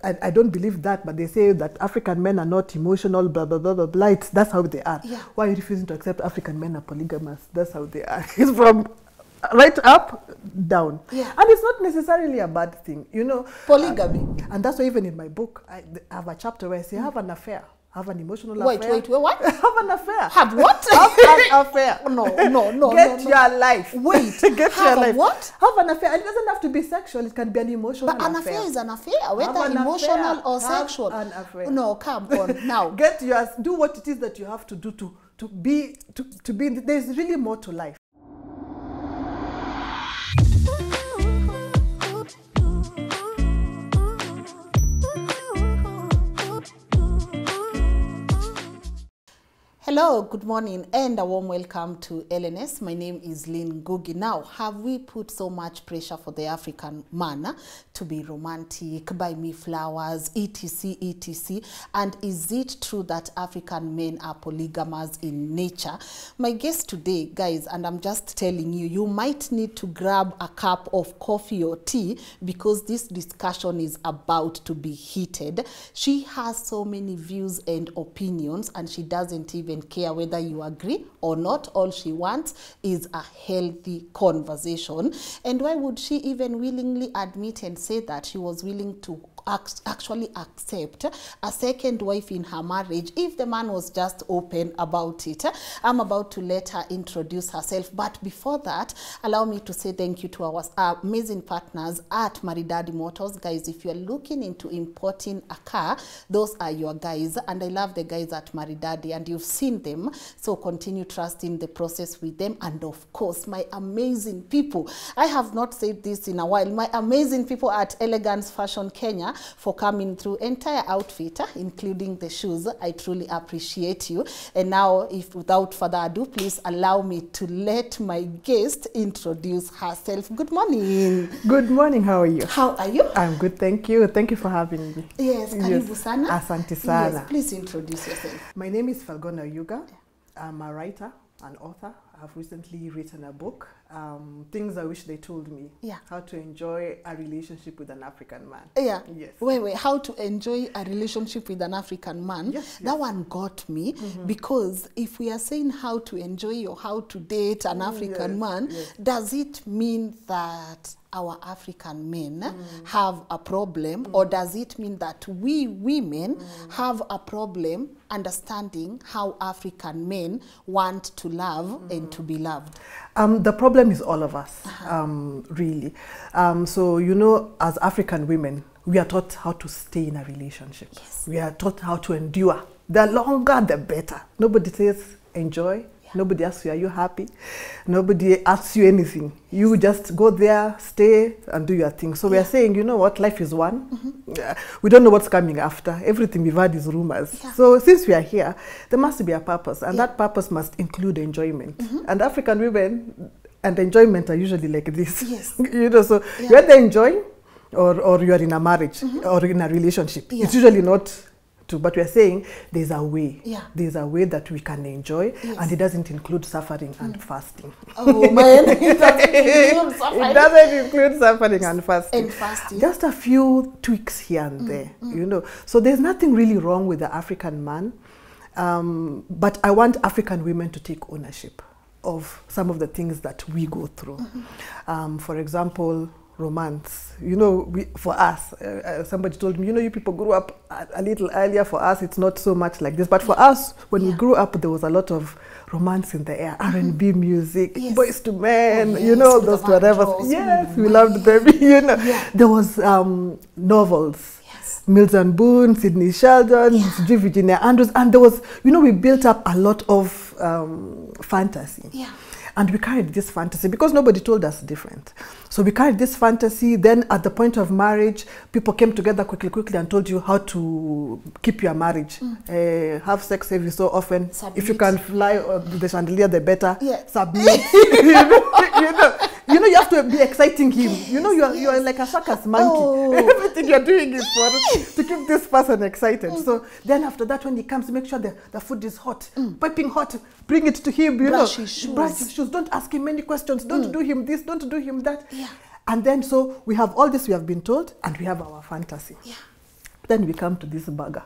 I don't believe that, but they say that African men are not emotional, blah, blah, blah, blah, blah. That's how they are. Yeah. Why are you refusing to accept African men are polygamous? That's how they are. It's from right up, down. Yeah. And it's not necessarily a bad thing, you know. Polygamy. And that's why even in my book, I have a chapter where I say, have an affair. Have an emotional Wait, affair. wait, what? Have an affair. Have what? Have an affair. No. Get your life. Wait, Get have your life. what? Have an affair. It doesn't have to be sexual. It can be an emotional affair. But an affair is an affair, whether Have an emotional affair. or Have sexual. an affair. No, come on now. Get yours. Do what it is that you have to do to be. There's really more to life. Hello, good morning, and a warm welcome to LNS. My name is Lynn Ngugi. Now, have we put so much pressure for the African man to be romantic, buy me flowers, etc., etc.? And is it true that African men are polygamous in nature? My guest today, guys, and I'm just telling you, you might need to grab a cup of coffee or tea because this discussion is about to be heated. She has so many views and opinions, and she doesn't even care whether you agree or not. All she wants is a healthy conversation. And why would she even willingly admit and say that she was willing to actually accept a second wife in her marriage if the man was just open about it? I'm about to let her introduce herself, but before that, allow me to say thank you to our amazing partners at Maridadi Motors. Guys, if you're looking into importing a car, those are your guys, and I love the guys at Maridadi, and you've seen them, so continue trusting the process with them. And of course, my amazing people, I have not said this in a while, my amazing people at Elegance Fashion Kenya, for coming through entire outfit, including the shoes. I truly appreciate you. And now, if without further ado, please allow me to let my guest introduce herself. Good morning. Good morning. How are you? How are you? I'm good, thank you. Thank you for having me. Yes, karibu sana. Asante sana. Yes, please introduce yourself. My name is Felly Oyuga. I'm a writer, an author. I've recently written a book, Things I Wish They Told Me. Yeah. How to enjoy a relationship with an African man. Yeah. Yes. Wait. How to enjoy a relationship with an African man. Yes. That one got me, because if we are saying how to enjoy or how to date an African man, does it mean that our African men have a problem, or does it mean that we women have a problem understanding how African men want to love and to be loved? The problem is all of us, really. So, you know, as African women, we are taught how to stay in a relationship. Yes. We are taught how to endure. The longer, the better. Nobody says enjoy. Nobody asks you, are you happy? Nobody asks you anything. You just go there, stay, and do your thing. So we are saying, you know what, life is one. We don't know what's coming after. Everything we've had is rumors. Yeah. So since we are here, there must be a purpose, and that purpose must include enjoyment. And African women and enjoyment are usually like this. Yes. You know, so you're either enjoying or you're in a marriage or in a relationship. Yeah. It's usually not. But we are saying there's a way. Yeah. There's a way that we can enjoy, and it doesn't include suffering and fasting. Oh man, it doesn't include suffering. It doesn't include suffering and fasting. And fasting. Just a few tweaks here and there, you know. So there's nothing really wrong with the African man, but I want African women to take ownership of some of the things that we go through. For example, romance. You know, for us, somebody told me, you know, you people grew up a little earlier. For us, it's not so much like this. But for us, when we grew up, there was a lot of romance in the air. R&B music, Boys to Men, you know, those whatever. Yes, we loved them. You know, there was novels. Mills and Boone, Sidney Sheldon, Virginia Andrews, and there was, you know, we built up a lot of fantasy. Yeah. And we carried this fantasy because nobody told us different. So we carried this fantasy. Then at the point of marriage, people came together quickly and told you how to keep your marriage. Have sex every so often. Submit. If you can fly the chandelier, the better. Yeah. Submit. You know, you have to be exciting him. You know, you are like a circus monkey. Everything you're doing is to keep this person excited. So then after that, when he comes, make sure the food is hot, piping hot. Bring it to him. You brush his shoes. Brush his shoes. Don't ask him many questions. Don't do him this. Don't do him that. Yeah. And then so we have all this we have been told, and we have our fantasy. Yeah. Then we come to this beggar.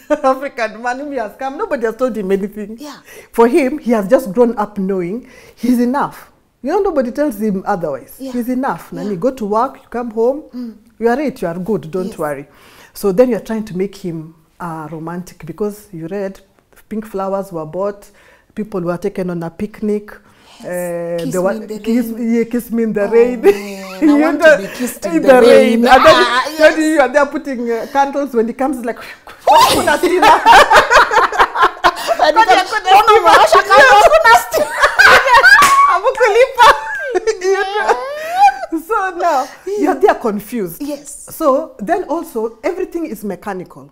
African man whom he has come. Nobody has told him anything. Yeah. For him, he has just grown up knowing he's enough. You know, nobody tells him otherwise. Yeah. He's enough. Yeah. And you go to work, you come home, you are it, you are good, don't worry. So then you're trying to make him romantic because you read pink flowers were bought, people were taken on a picnic. Kiss they were, me in the rain. Yeah, kiss me in the rain. Man, I want to be kissed in the rain. And then you are there putting candles. When he comes, it's like, so now you're there confused. Yes. So then also everything is mechanical.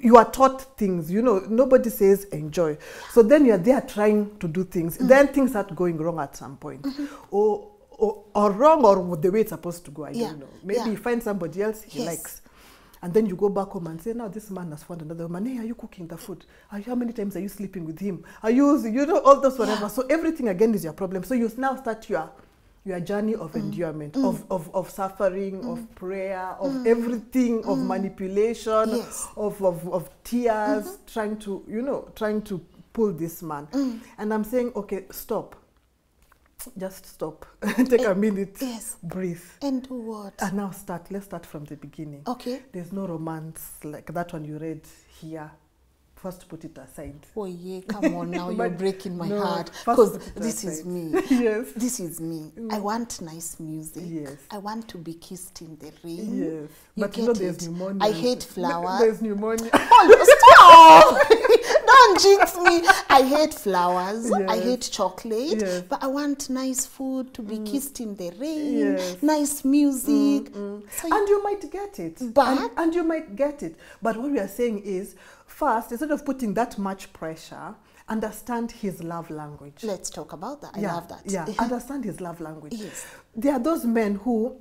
You are taught things, you know, nobody says enjoy. So then you're there trying to do things. Then things start going wrong at some point. Or wrong or the way it's supposed to go, I don't know. Maybe you find somebody else he likes. And then you go back home and say, now this man has found another woman. Hey, are you cooking the food? How many times are you sleeping with him? Are you, you know, all those whatever. So everything again is your problem. So you now start your journey of endurement, of suffering, of prayer, of everything, of manipulation, of tears, trying to pull this man. And I'm saying, okay, stop. Just stop. Take a minute. Yes. Breathe. And do what? And now start. Let's start from the beginning. Okay. There's no romance like that one you read here. First put it aside. Oh yeah, come on now, you're breaking my heart. Because this is me. Yes. This is me. I want nice music. Yes. I want to be kissed in the rain. Yes. But you know there's pneumonia. I hate flowers. There's pneumonia. Oh, stop! Don't jinx me. I hate flowers. I hate chocolate. But I want nice food, to be kissed in the rain. Nice music. So and you might get it. But and you might get it. But what we are saying is, first, instead of putting that much pressure, understand his love language. Let's talk about that. I love that. Yeah, understand his love language. Yes. There are those men who,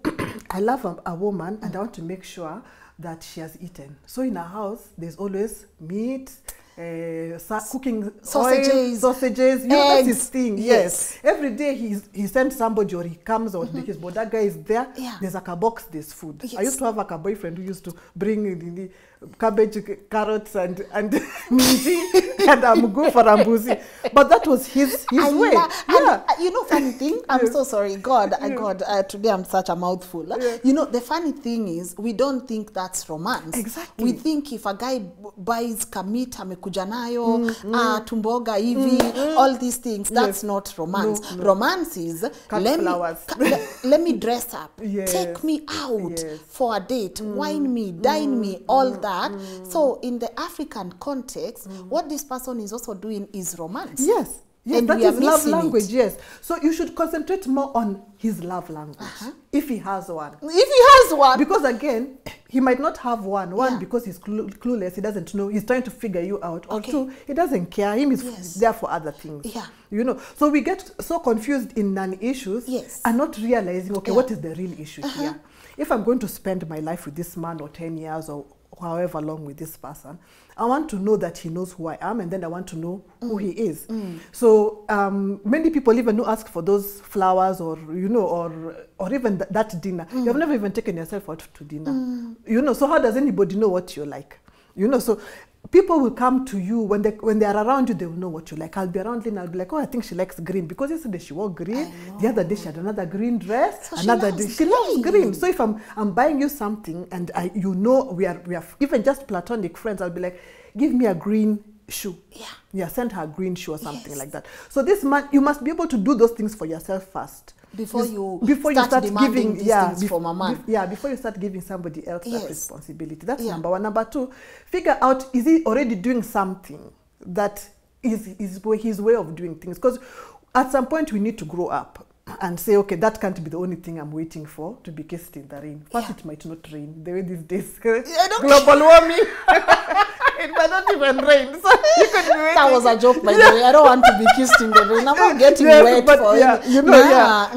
I love a woman and I want to make sure that she has eaten. So in our house, there's always meat, cooking sausages, you know, that's his thing. Yes. Every day he sends somebody or he comes or his boda guy is there. There's like a box, there's food. I used to have like a boyfriend who used to bring the cabbage, carrots and minji and amugu for ambuzi. But that was his way. And, you know, funny thing, I'm so sorry, God, today I'm such a mouthful. You know, the funny thing is, we don't think that's romance. Exactly. We think if a guy buys kamit, amekuja nayo, tumboga hivi, all these things, that's not romance. No. Romance is, let me dress up, take me out for a date, wine me, dine me, all that. So in the African context, what this person is also doing is romance. Yes, and that is love language. Yes, so you should concentrate more on his love language if he has one. If he has one, because again, he might not have one because he's clueless. He doesn't know. He's trying to figure you out. Or two, he doesn't care. Him is there for other things. Yeah, you know. So we get so confused in non-issues and not realizing, okay, what is the real issue here? If I'm going to spend my life with this man or 10 years or however long with this person, I want to know that he knows who I am, and then I want to know who he is. So many people even who ask for those flowers or, you know, or even that dinner, you've never even taken yourself out to dinner. You know, so how does anybody know what you're like? You know, so people will come to you when they are around you. They will know what you like. I'll be around Lynn. I'll be like, oh, I think she likes green because yesterday she wore green. The other day she had another green dress. So another day she loves green. So if I'm buying you something and you know we are even just platonic friends, I'll be like, give me a green shoe. Yeah, send her a green shoe or something like that. So this man, you must be able to do those things for yourself first. Before you start giving these things from a man. Before you start giving somebody else that responsibility. That's number one. Number two, figure out, is he already doing something that is his way of doing things? Because at some point we need to grow up and say, okay, that can't be the only thing I'm waiting for, to be kissed in the rain. First, it might not rain the way these days, global warming. It might not even rain. So you could be waiting. That was a joke, by the way. I don't want to be kissed in the rain. I'm not getting wet but for yeah, any.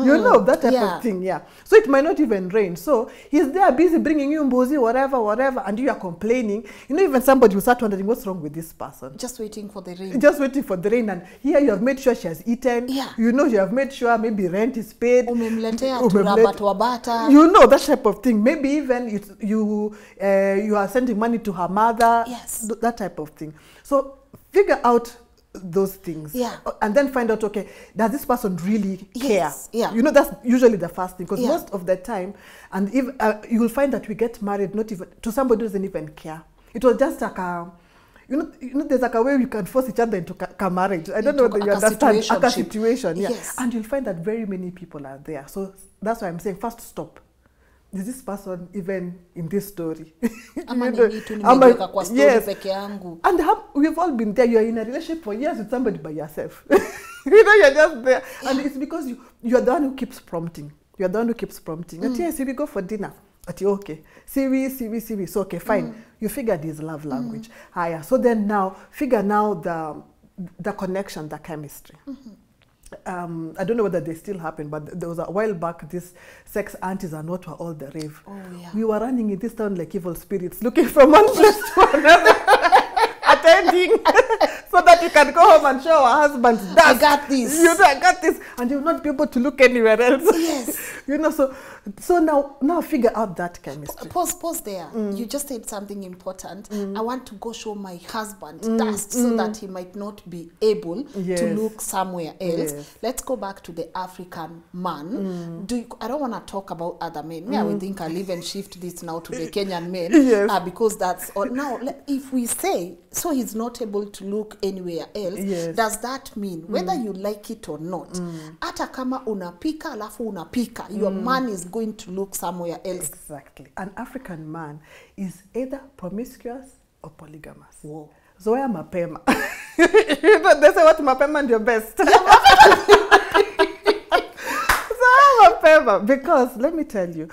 you know that type Yeah. of thing, yeah. So it might not even rain. So he's there busy bringing you mbuzi, whatever, and you are complaining. You know, even somebody will start wondering what's wrong with this person. Just waiting for the rain. Just waiting for the rain, and here you have made sure she has eaten. Yeah. You know, you have made sure maybe rent is paid. Umemletea turaba tuabata. You know, that type of thing. Maybe even you are sending money to her mother. Yes. That type of thing. So figure out those things. Yeah. And then find out, okay, does this person really care? Yes. Yeah. You know, that's usually the first thing, because Yeah. most of the time, and if you will find that we get married not even to somebody who doesn't even care. It was just like a, you know, there's like a way we can force each other into marriage. I don't know whether you understand. Like a situation, yeah. Yes. And you'll find that very many people are there. So that's why I'm saying, first stop. Is this person even in this story? Ama You know, ni vitu nimeweka kwa story yes. peke yangu. And we've all been there. You're in a relationship for years with somebody by yourself. You know, you're just there. Yeah. And it's because you're the one who keeps prompting. You're the one who keeps prompting. Mm. Yes, we go for dinner. Okay. See. So, okay, fine. You figured his love language. Higher. So then now, figure now the connection, the chemistry. I don't know whether they still happen, but there was a while back, these sex aunties and what were all the rave. Oh, yeah. We were running in this town like evil spirits, looking from one place to another, attending, so that you can go home and show our husbands, I got this. You know, I got this, and you will not be able to look anywhere else. Yes. You know, so now figure out that chemistry. Pause there. You just said something important. I want to go show my husband dust so that he might not be able to look somewhere else. Yes. Let's go back to the African man. I don't want to talk about other men. I would think I'll even shift this now to the Kenyan men. Yes. Because that's, or now if we say, so he's not able to look anywhere else, Yes. does that mean, whether you like it or not, hata kama unapika alafu unapika, your man is going to look somewhere else. Exactly. An African man is either promiscuous or polygamous. Whoa. Zoea mapema. You know, they say what mapema and your best. Zoea mapema. Because let me tell you,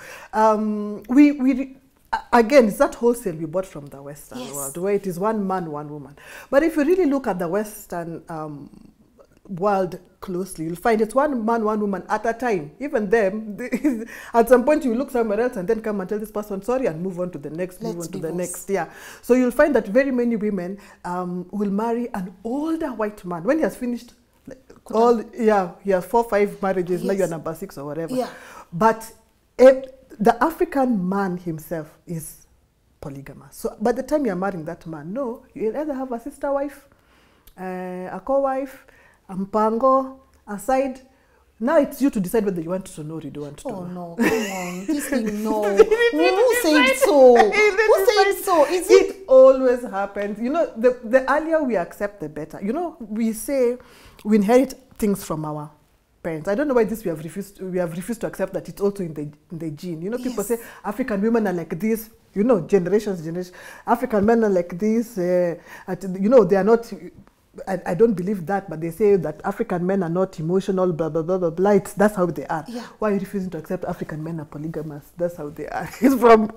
again, it's that wholesale we bought from the Western world, where it is one man, one woman. But if you really look at the Western world closely, you'll find it's one man, one woman at a time. Even them, at some point you look somewhere else and then come and tell this person sorry and move on to the next, move on to the next. Yeah. So you'll find that very many women will marry an older white man when he has finished he has 4 or 5 marriages. Now you're number 6 or whatever. Yeah. But the African man himself is polygamous. So by the time you're marrying that man, no, you'll either have a sister wife, a co-wife, a mpango, a side. Now it's you to decide whether you want to know or you don't want to know. Oh no, come on, this thing, no. Who said so? Who said so? Is it? It always happens. You know, the earlier we accept, the better. You know, we say we inherit things from our parents. I don't know why this we have refused to accept that it's also in the gene. You know, people say African women are like this. You know, generations. African men are like this. You know, they are not. I don't believe that, but they say that African men are not emotional, blah, blah, blah, blah, blah. That's how they are. Yeah. Why are you refusing to accept African men are polygamous? That's how they are. It's from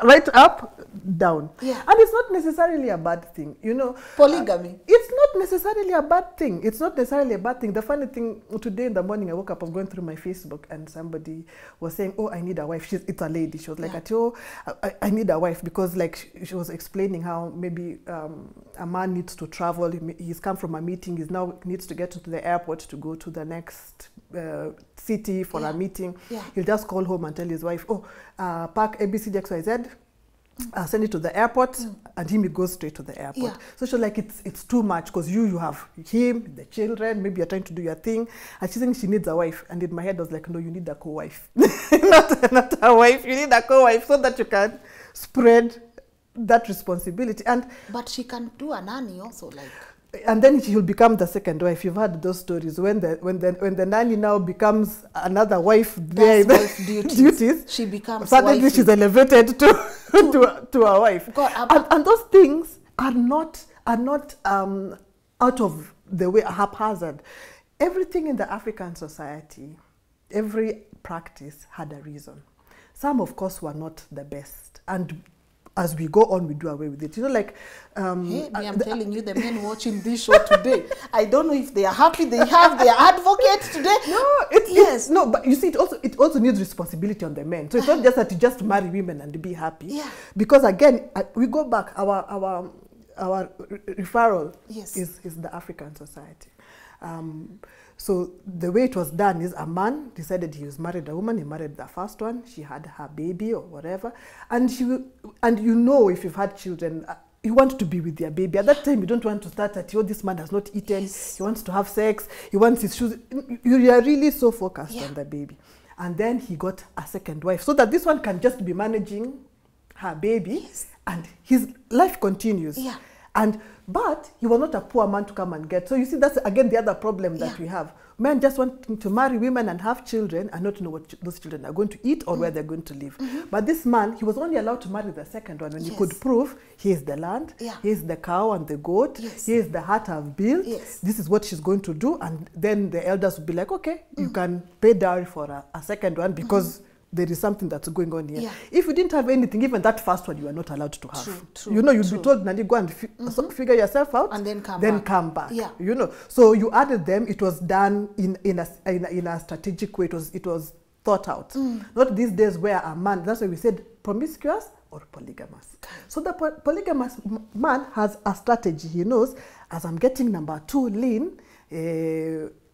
right up, down. Yeah. And it's not necessarily a bad thing, you know. Polygamy. It's not necessarily a bad thing. It's not necessarily a bad thing. The funny thing, today in the morning I woke up, I was going through my Facebook and somebody was saying, oh, I need a wife. It's a lady. She was like, oh, I need a wife, because like she was explaining how maybe a man needs to travel. He's come from a meeting. He now needs to get to the airport to go to the next city for a meeting. Yeah. He'll just call home and tell his wife, oh, park ABCDXYZ, send it to the airport, and he goes straight to the airport. Yeah. So she's like, it's too much, because you have him, the children, maybe you're trying to do your thing, and she's saying she needs a wife. And in my head I was like, no, you need a co-wife. not a wife, you need a co-wife so that you can spread that responsibility. But she can do a nanny also, like. And then she'll become the second wife. You've heard those stories when the nanny now becomes another wife. Wife duties. She becomes suddenly wifey. She's elevated to a wife. God, and those things are not out of the way, haphazard. Everything in the African society, every practice had a reason. Some, of course, were not the best, and as we go on, we do away with it. You know, like... hey, I'm telling you, the men watching this show today, I don't know if they are happy they have their advocate today. No, but you see, it also needs responsibility on the men. So it's not just that you just marry women and be happy. Yeah. Because again, we go back, our referral is the African society. So the way it was done is a man decided he was married a woman, he married the first one, she had her baby or whatever, and you know, if you've had children, you want to be with your baby. At that time, you don't want to start at, this man has not eaten, he wants to have sex, he wants his shoes. You are really so focused on the baby. And then he got a second wife, so that this one can just be managing her baby, and his life continues. Yeah. But he was not a poor man to come and get. So you see, that's again the other problem that we have. Men just want to marry women and have children and not know what those children are going to eat or where they're going to live. But this man, he was only allowed to marry the second one when he could prove he is the land, he is the cow and the goat, he is the hut I've built, this is what she's going to do. And then the elders would be like, okay, you can pay dowry for a second one because there is something that's going on here. If you didn't have anything, even that first one, you are not allowed to have. True, you know, you'd be told, Nandi, go and figure yourself out, and then come back. You know, so you added them. It was done in a strategic way. It was thought out. Not these days where a man. That's why we said promiscuous or polygamous. So the polygamous man has a strategy. He knows, as I'm getting number 2, Lynn,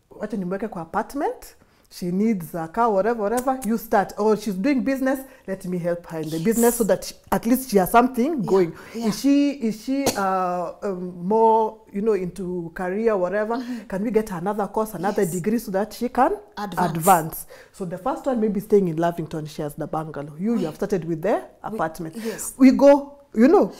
what in the apartment. She needs a car, whatever, you start. Or she's doing business, let me help her in the business so that at least she has something going. Is she more, into career, whatever? Can we get her another course, another degree so that she can advance? So the first one may be staying in Lavington, she has the bungalow. You have started with the apartment. We go...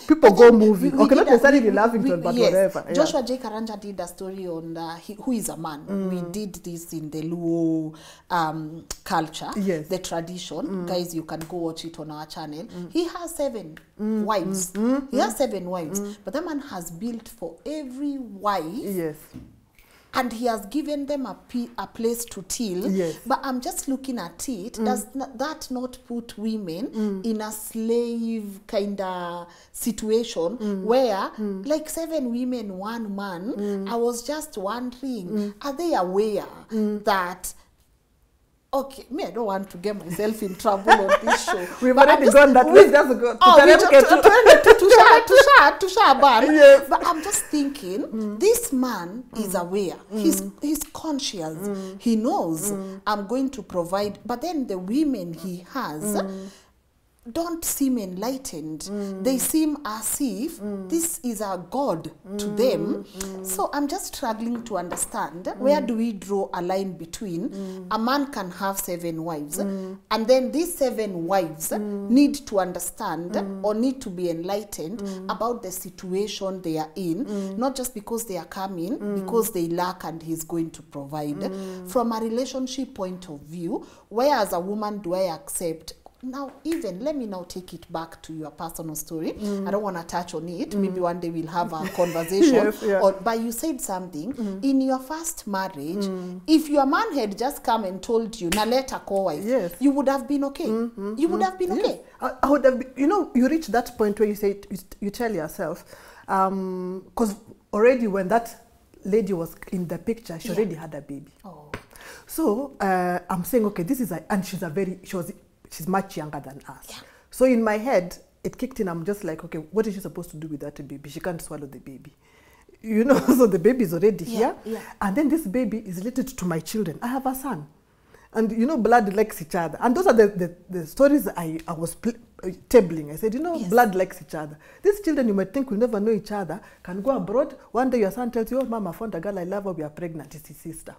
people go moving. Okay, not necessarily Lavington, but whatever. Joshua J. Karanja did a story on Who is a Man. We did this in the Luo culture, the tradition. Guys, you can go watch it on our channel. He has 7 wives. He has 7 wives. But that man has built for every wife. And he has given them a place to till. But I'm just looking at it. Does that not put women in a slave kind of situation where, like 7 women, 1 man, I was just wondering, are they aware that... Okay, I don't want to get myself in trouble on this show. We've already gone that way. That's good. But I'm just thinking, this man is aware. He's conscious. He knows I'm going to provide. But then the women he has don't seem enlightened. They seem as if this is a god to them. So I'm just struggling to understand, where do we draw a line between a man can have 7 wives and then these 7 wives need to understand or need to be enlightened about the situation they are in, not just because they are coming, because they lack and he's going to provide. From a relationship point of view, where as a woman do I accept? Now, let me now take it back to your personal story. I don't want to touch on it. Maybe one day we'll have a conversation. But you said something. In your first marriage, if your man had just come and told you, now let her call wife, you would have been okay. You would have been okay. I would have been, you reach that point where you say, you tell yourself, because already when that lady was in the picture, she already had a baby. So I'm saying, okay, this is and she's much younger than us. So in my head, it kicked in. I'm just like, okay, what is she supposed to do with that baby? She can't swallow the baby. So the baby is already here. And then this baby is related to my children. I have a son. And blood likes each other. And those are the stories I was tabling. I said, blood likes each other. These children you might think will never know each other, can go abroad. One day your son tells you, oh, Mama, I found a girl I love her, we are pregnant. It's his sister.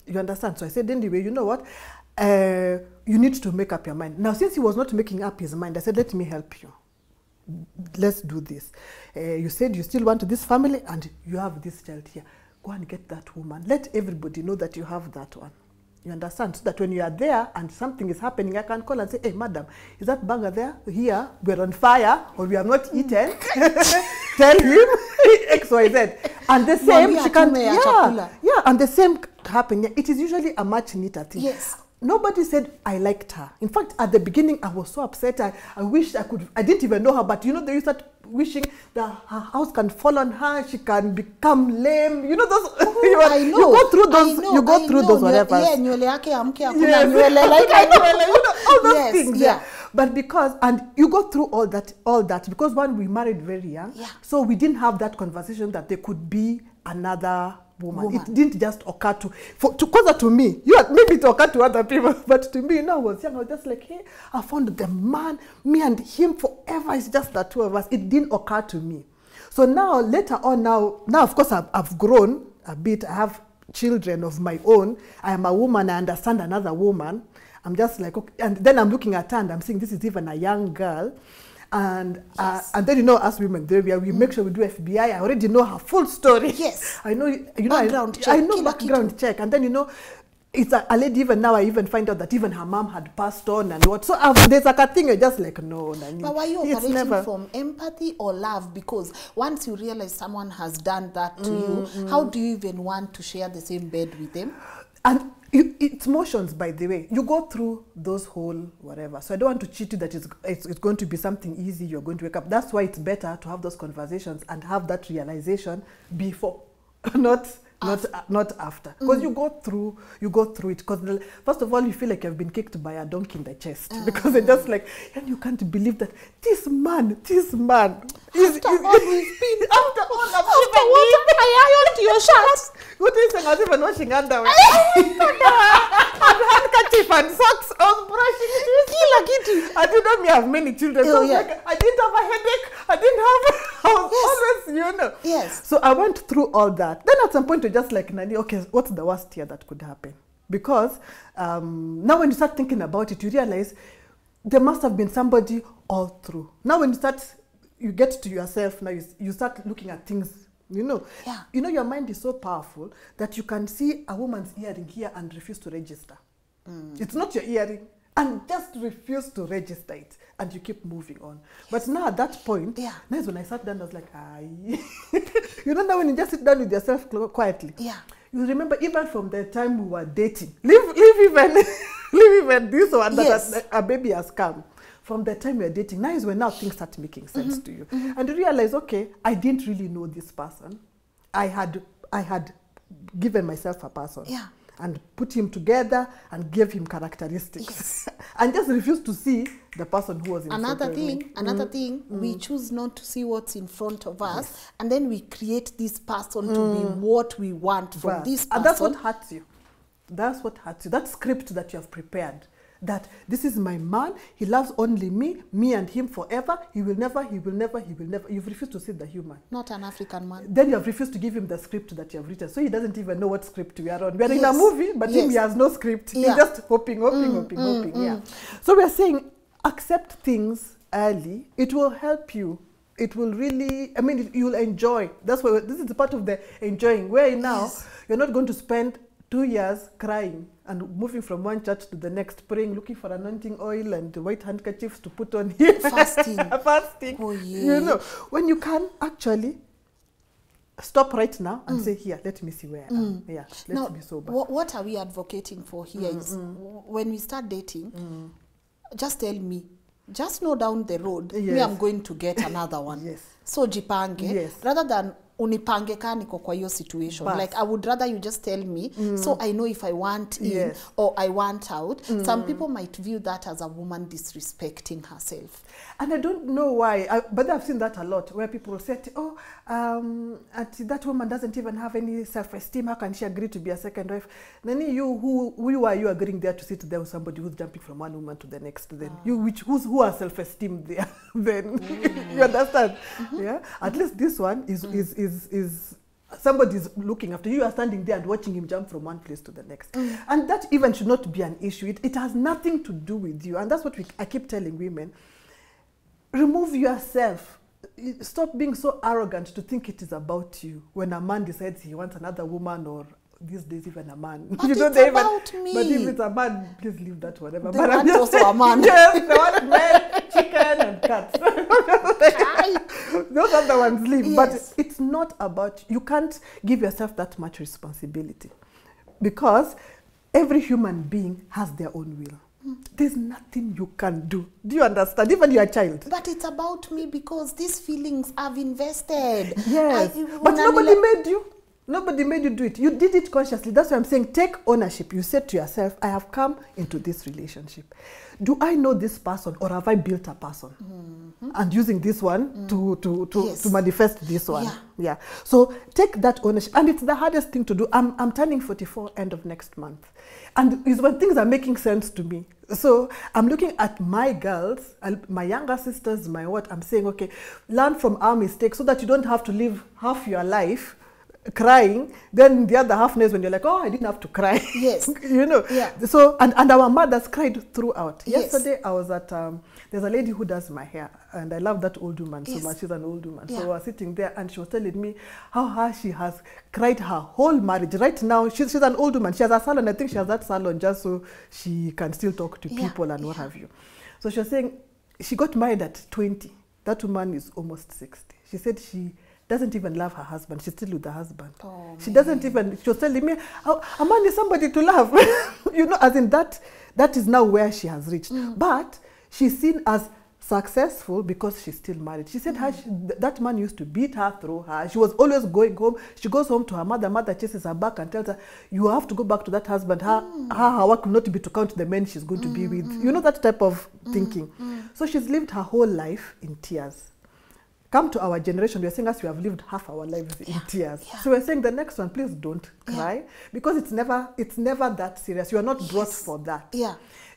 You understand? So I said, anyway, you know what? You need to make up your mind. Now, since he was not making up his mind, I said, let me help you. Let's do this. You said you still want this family and you have this child here. Go and get that woman. Let everybody know that you have that one. You understand? So that when you are there and something is happening, I can call and say, hey, madam, is that banger there? Here, we're on fire or we have not eaten. Tell him X, Y, Z. And the same, she can, and the same happen. It is usually a much neater thing. nobody said I liked her. In fact, at the beginning, I was so upset. I wished I didn't even know her, but you know, they start wishing that her house can fall on her, she can become lame. You know, those, I know. you go through those, you go through those whatever. Yeah, nywele yake amke hakuna Yes. nywele, like I know. You know, all those Yes, things. yeah. But because, and you go through all that, because one, we married very young, so we didn't have that conversation that there could be another woman. It didn't just occur to me. Maybe it occurred to other people, but to me, I was young. I was just like, hey, I found the man, me and him forever. It's just the two of us. It didn't occur to me. So now, later on, now of course, I've grown a bit. I have children of my own. I am a woman. I understand another woman. I'm just like, okay. And then I'm looking at her and I'm saying, this is even a young girl. And then, you know, as women, we make sure we do FBI. I already know her full story. Yes. I know, background check. I know background check. And then, you know, it's a lady, even now, I even find out that even her mom had passed on and what. So there's like a thing, you're just like, no. But were you operating from empathy or love? Because once you realize someone has done that to you, how do you even want to share the same bed with them? And it's emotions, by the way. You go through those whole whatever. So I don't want to cheat you that it's going to be something easy. You're going to wake up. That's why it's better to have those conversations and have that realization before, not after. Because you go through it. Because first of all, you feel like you've been kicked by a donkey in the chest. Because they're just like, and you can't believe that this man. After all we've been, after what I ironed your shirts. What is I was even washing underwear. And handkerchief and socks. I was brushing. I didn't know me have many children. So I was like, I didn't have a headache. I was always, you know. Yes. So I went through all that. Then at some point you're just like, Nani, okay, what's the worst here that could happen? Because now when you start thinking about it, you realize there must have been somebody all through. Now when you get to yourself, now you start looking at things. You know, your mind is so powerful that you can see a woman's earring here and refuse to register. It's not your earring, and just refuse to register it, and you keep moving on. But now at that point, now is when I sat down, I was like, you know, now when you just sit down with yourself quietly, you remember even from the time we were dating, leave even this one that a baby has come. From the time you're dating, now is when now things start making sense to you. And you realize, okay, I didn't really know this person. I had given myself a person. And put him together and gave him characteristics. And just refused to see the person who was in front of me. Another thing, we choose not to see what's in front of us. And then we create this person to be what we want from this person. And that's what hurts you. That's what hurts you. That script that you have prepared. That this is my man, he loves only me and him forever, he will never. You've refused to see the human. Not an African man. Then you have refused to give him the script that you have written. So he doesn't even know what script we are on. We are in a movie, but him, he has no script. He's just hoping. So we are saying, accept things early. It will help you. It will really, you'll enjoy. That's why this is part of the enjoying. Where now, you're not going to spend 2 years crying and moving from one church to the next, praying, looking for anointing oil and white handkerchiefs to put on here. Fasting. Oh, yeah. You know, when you can actually stop right now and say, here, let me see where I am. Let's be sober. What are we advocating for here is when we start dating, just tell me, just know down the road, me, I'm going to get another one. So jipange, rather than unipange ka niko kwa hiyo situation. Like, I would rather you just tell me, so I know if I want in or I want out. Some people might view that as a woman disrespecting herself. And I don't know why, but I've seen that a lot, where people say, oh, that woman doesn't even have any self-esteem. How can she agree to be a second wife? Then who are you agreeing there to sit there with somebody who's jumping from one woman to the next? Then who has self-esteem there? Then you understand? Yeah. At least this one is somebody's looking after you. You are standing there and watching him jump from one place to the next. And that even should not be an issue. It has nothing to do with you. And that's what I keep telling women. Remove yourself. Stop being so arrogant to think it is about you. When a man decides he wants another woman, or these days even a man. But it's about me. But if it's a man, please leave that whatever. They want also a man. Yes, they want men, chicken and cats. Those are the ones leave. Yes. But it's not about, you can't give yourself that much responsibility. Because every human being has their own will. There's nothing you can do. Do you understand? Even your child. But it's about me because these feelings I've invested. Yes. But nobody made you. Nobody made you do it. You did it consciously. That's why I'm saying take ownership. You said to yourself, I have come into this relationship. Do I know this person or have I built a person? And using this one to manifest this one. Yeah. So take that ownership. And it's the hardest thing to do. I'm turning 44 end of next month. And it's when things are making sense to me. So I'm looking at my girls, my younger sisters, I'm saying, okay, learn from our mistakes so that you don't have to live half your life crying, then the other half days when you're like, oh, I didn't have to cry. Yes. You know. Yeah. So, and our mothers cried throughout. Yes. Yesterday I was at, there's a lady who does my hair, and I love that old woman so much. She's an old woman. So I was sitting there and she was telling me how she has cried her whole marriage. Right now, she's an old woman. She has a salon. I think she has that salon just so she can still talk to people and what have you. So she was saying, she got married at 20. That woman is almost 60. She said she doesn't even love her husband. She's still with the husband. Oh, she doesn't even, she was telling me, a man is somebody to love. You know, as in that is now where she has reached. But she's seen as successful because she's still married. She said that man used to beat her, throw her. She was always going home. She goes home to her mother. Mother chases her back and tells her, you have to go back to that husband. Her work will not be to count the men she's going to be with. You know, that type of thinking. So she's lived her whole life in tears. Come to our generation, we are saying us, we have lived half our lives in tears. So we're saying the next one, please don't cry, because it's never that serious. You are not brought for that.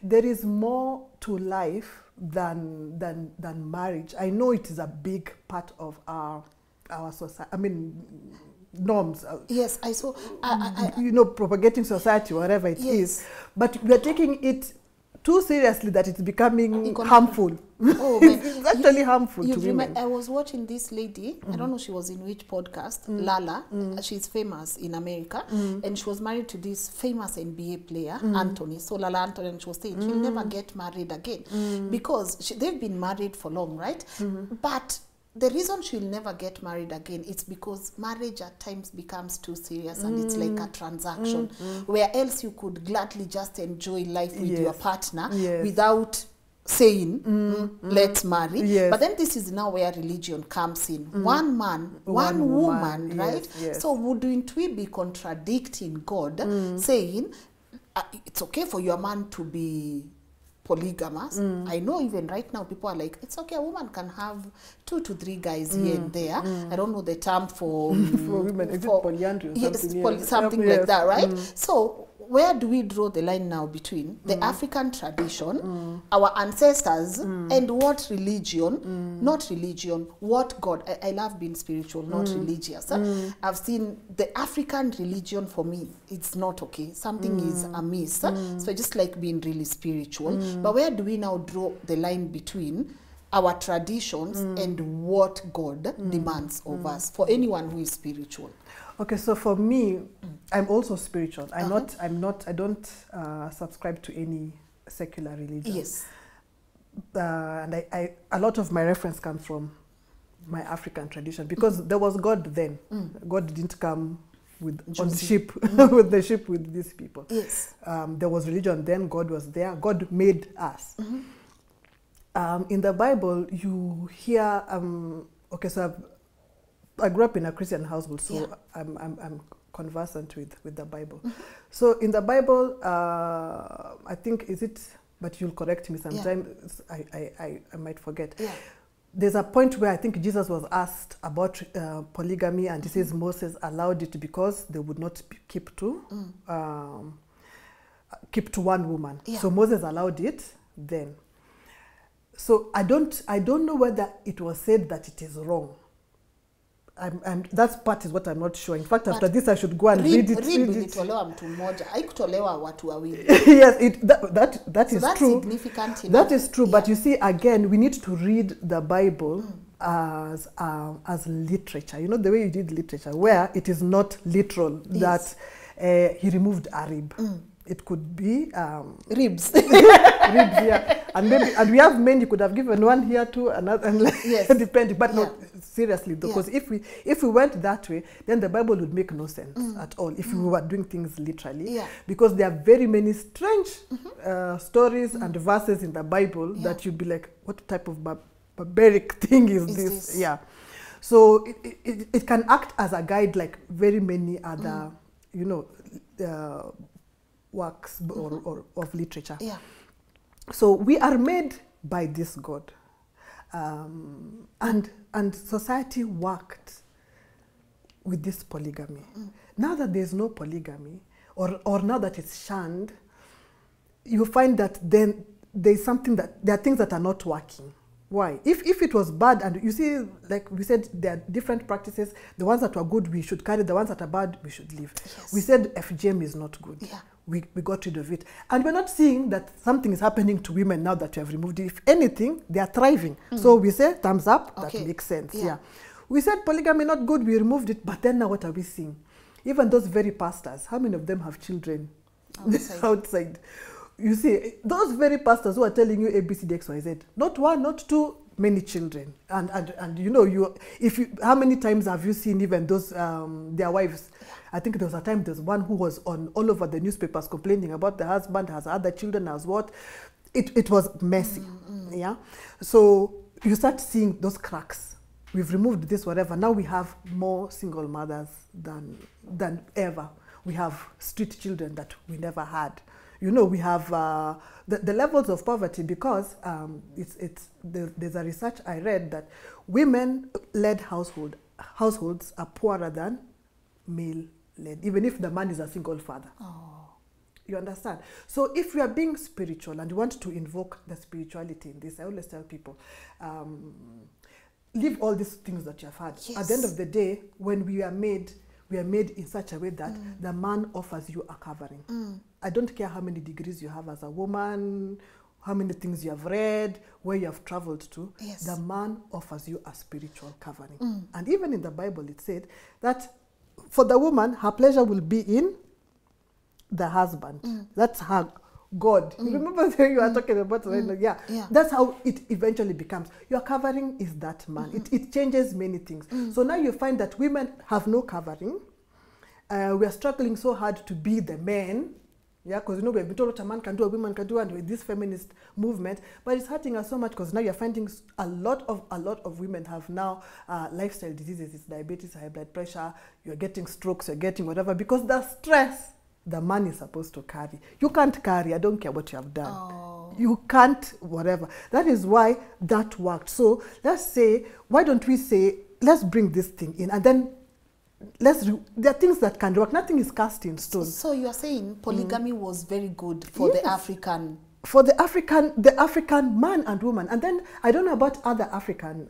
There is more to life than marriage. I know it is a big part of our society. I mean, norms. Yes, I saw. You know, propagating society, whatever it is. But we are taking it too seriously that it's becoming harmful. Oh, it's actually harmful to women. I was watching this lady, I don't know she was in which podcast, Lala. She's famous in America, and she was married to this famous NBA player, Anthony. So Lala Anthony, and she was saying she'll never get married again because they've been married for long, right? But the reason she'll never get married again is because marriage at times becomes too serious and it's like a transaction where else you could gladly just enjoy life with your partner without saying, let's marry. But then this is now where religion comes in. One man, one woman, right? So wouldn't we be contradicting God saying, it's okay for your man to be polygamous? I know even right now people are like, it's okay, a woman can have 2 to 3 guys here and there. I don't know the term for women. Is it polyandry or something? Something like that, right? So where do we draw the line now between the African tradition, our ancestors, and what religion, not religion, what God? I love being spiritual, not religious. I've seen the African religion, for me, it's not okay. Something is amiss. So I just like being really spiritual. But where do we now draw the line between our traditions and what God demands of us, for anyone who is spiritual? Okay, so for me, I'm also spiritual. I don't subscribe to any secular religion. Yes. And a lot of my reference comes from my African tradition, because there was God then. God didn't come on the ship, with the ship with these people. Yes. There was religion then, God was there. God made us. In the Bible, you hear, okay, so I grew up in a Christian household, so I'm conversant with the Bible. So in the Bible, I think, but you'll correct me sometimes, I might forget. There's a point where I think Jesus was asked about polygamy, and he says Moses allowed it because they would not keep to one woman. So Moses allowed it then. So I don't know whether it was said that it is wrong. That part is what I'm not sure. In fact, after this, I should go and read it. Yes, that is true. Significant enough. That is true. But you see, again, we need to read the Bible as literature. You know, the way you did literature, where it is not literal, that he removed a rib. It could be ribs. ribs, yeah. And we have men. You could have given one here too, another, and yes. depending. But no, seriously, because if we went that way, then the Bible would make no sense at all. If we were doing things literally, because there are very many strange stories and verses in the Bible that you'd be like, what type of barbaric thing is this? Yeah. So it can act as a guide, like very many other, you know, works or of literature. Yeah. So we are made by this God, and society worked with this polygamy. Now that there's no polygamy, or now that it's shunned, you find that then there's something that there are things that are not working. Why? If it was bad, and you see, like we said, there are different practices. The ones that were good, we should carry. The ones that are bad, we should leave. Yes. We said FGM is not good. Yeah. We got rid of it. And we're not seeing that something is happening to women now that we have removed it. If anything, they are thriving. So we say, thumbs up, that makes sense. Yeah. We said polygamy not good, we removed it, but then now what are we seeing? Even those very pastors, how many of them have children outside? You see, those very pastors who are telling you A, B, C, D, X, Y, Z, not one, not two, many children. And you know, how many times have you seen even those, their wives? I think there was a time, there's one who was on all over the newspapers complaining about the husband has other children as what. It was messy, yeah? So you start seeing those cracks. We've removed this, whatever. Now we have more single mothers than ever. We have street children that we never had. You know, we have the levels of poverty because there's a research I read that women-led households are poorer than male-led, even if the man is a single father. Oh. You understand? So if we are being spiritual and you want to invoke the spirituality in this, I always tell people, leave all these things that you have had. Yes. At the end of the day, when we are made in such a way that the man offers you a covering. I don't care how many degrees you have as a woman, how many things you have read, where you have traveled to. Yes. The man offers you a spiritual covering. And even in the Bible, it said that for the woman, her pleasure will be in the husband. That's her God. You remember when you were talking about right? That's how it eventually becomes. Your covering is that man. It changes many things. So now you find that women have no covering. We are struggling so hard to be the men. Yeah, because you know we have been told what a man can do, a woman can do, and with this feminist movement, but it's hurting us so much because now you're finding a lot of women have now lifestyle diseases. It's diabetes, high blood pressure. You're getting strokes. You're getting whatever because the stress the man is supposed to carry. You can't carry. I don't care what you have done. Oh. You can't, whatever. That is why that worked. So let's say, why don't we say, let's bring this thing in, and then there are things that can work. Nothing is cast in stone. So you are saying polygamy was very good for the African. For the African man and woman. And then I don't know about other African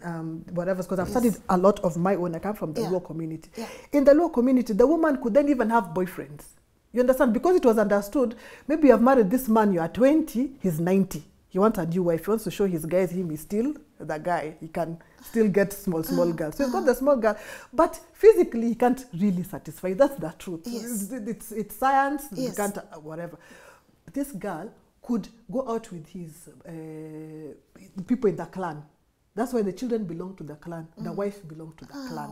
whatever, because I've studied a lot of my own. I come from the Luo community. In the Luo community, the woman could then even have boyfriends. You understand? Because it was understood, maybe you have married this man, you are 20, he's 90. He wants a new wife. He wants to show his guys him is still the guy. He can still get small girls. So he's got the small girl. But physically, he can't really satisfy. That's the truth. Yes. It's science. Yes. You can't, whatever. This girl could go out with his people in the clan. That's why the children belong to the clan. The wife belonged to the clan.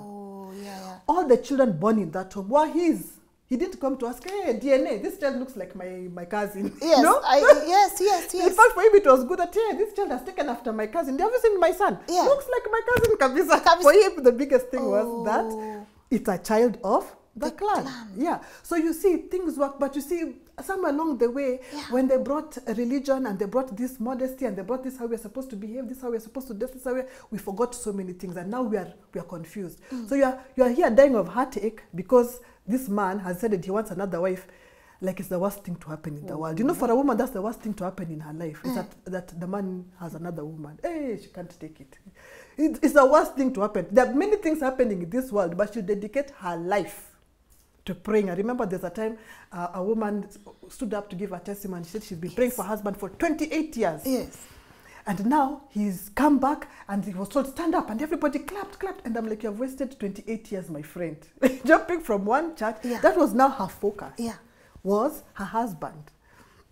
All the children born in that home were his. He didn't come to ask, hey, DNA, this child looks like my cousin. Yes, no? Yes. In fact, for him, it was good that, yeah, this child has taken after my cousin. Have you seen my son? Yeah. Looks like my cousin, Kabisa. For him, the biggest thing was that it's a child of the clan. Yeah. So you see, things work, but you see, somewhere along the way, when they brought a religion and they brought this modesty and they brought this how we're supposed to behave, this how we're supposed to do, this how we forgot so many things, and now we are confused. So you are here dying of heartache because this man has said that he wants another wife, like it's the worst thing to happen in the world. You know, for a woman, that's the worst thing to happen in her life, is that the man has another woman. Hey, she can't take it. It's the worst thing to happen. There are many things happening in this world, but she'll dedicate her life to praying. I remember there's a time a woman stood up to give a testimony. She said she's been praying for her husband for 28 years. Yes. And now he's come back and he was told, stand up, and everybody clapped. And I'm like, you've wasted 28 years, my friend. Jumping from one church. That was now her focus. Was her husband.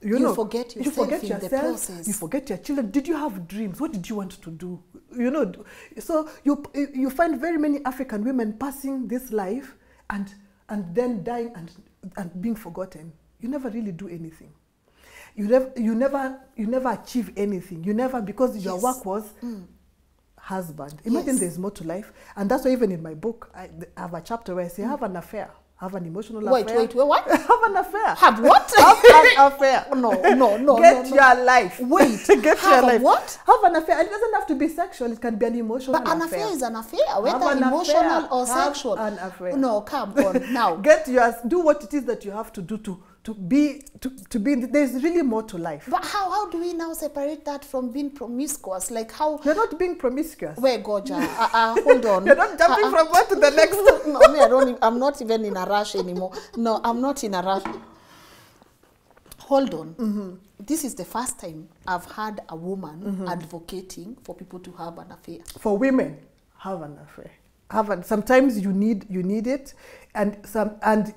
You forget yourself in the process. You forget your children. Did you have dreams? What did you want to do? You know, so you find very many African women passing this life and then dying and being forgotten. You never really do anything. You never achieve anything. You never, because your work was husband. Imagine there's more to life. And that's why even in my book, I have a chapter where I say, have an affair. Have an emotional affair. Wait, what? Have an affair. Have what? Have an affair. No. Get your life. Wait. Get your life. What? Have an affair. It doesn't have to be sexual. It can be an emotional affair. But an affair is an affair, whether emotional or sexual. Have an affair. No, come on now. Do what it is that you have to do to be. There's really more to life. But how do we now separate that from being promiscuous? Like how? You're not being promiscuous. Wait, Goja. Hold on. You're not jumping from one to the next. No, I'm not even in a rush anymore. No, I'm not in a rush. Hold on. This is the first time I've heard a woman advocating for people to have an affair. For women, have an affair. Sometimes you need it, and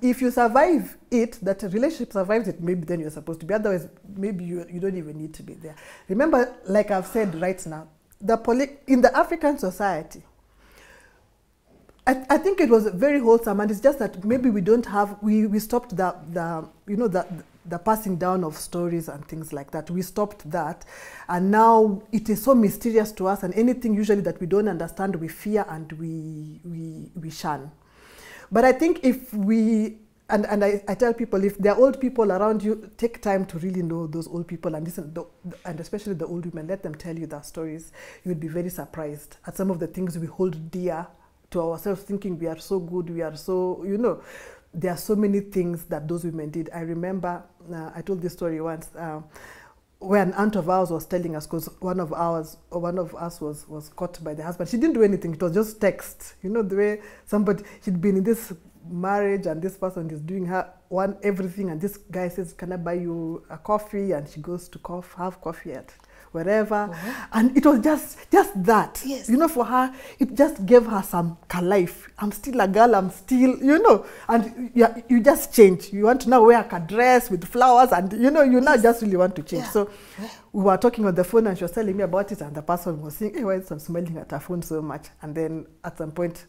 if you survive it, that a relationship survives it, maybe then you're supposed to be. Otherwise, maybe you don't even need to be there. Remember, like I've said right now, in the African society, I think it was very wholesome, and it's just that maybe we stopped the passing down of stories and things like that. We stopped that, and now it is so mysterious to us, and anything usually that we don't understand, we fear and we shun. But I think if we, and I tell people, if there are old people around you, take time to really know those old people and listen, and especially the old women, let them tell you their stories. You would be very surprised at some of the things we hold dear to ourselves, thinking we are so good, we are so, there are so many things that those women did. I remember, I told this story once, where an aunt of ours was telling us, because one of us was caught by the husband. She didn't do anything, it was just text. You know, the way she'd been in this marriage and this person is doing everything, and this guy says, can I buy you a coffee? And she goes to have coffee at wherever. And it was just that. Yes. For her, it just gave her some life. I'm still a girl, I'm still, and you just change. You want to now wear a dress with flowers, and you now just really want to change. Yeah. So we were talking on the phone, and she was telling me about it, and the person was saying, hey, why is I'm smiling at her phone so much? And then at some point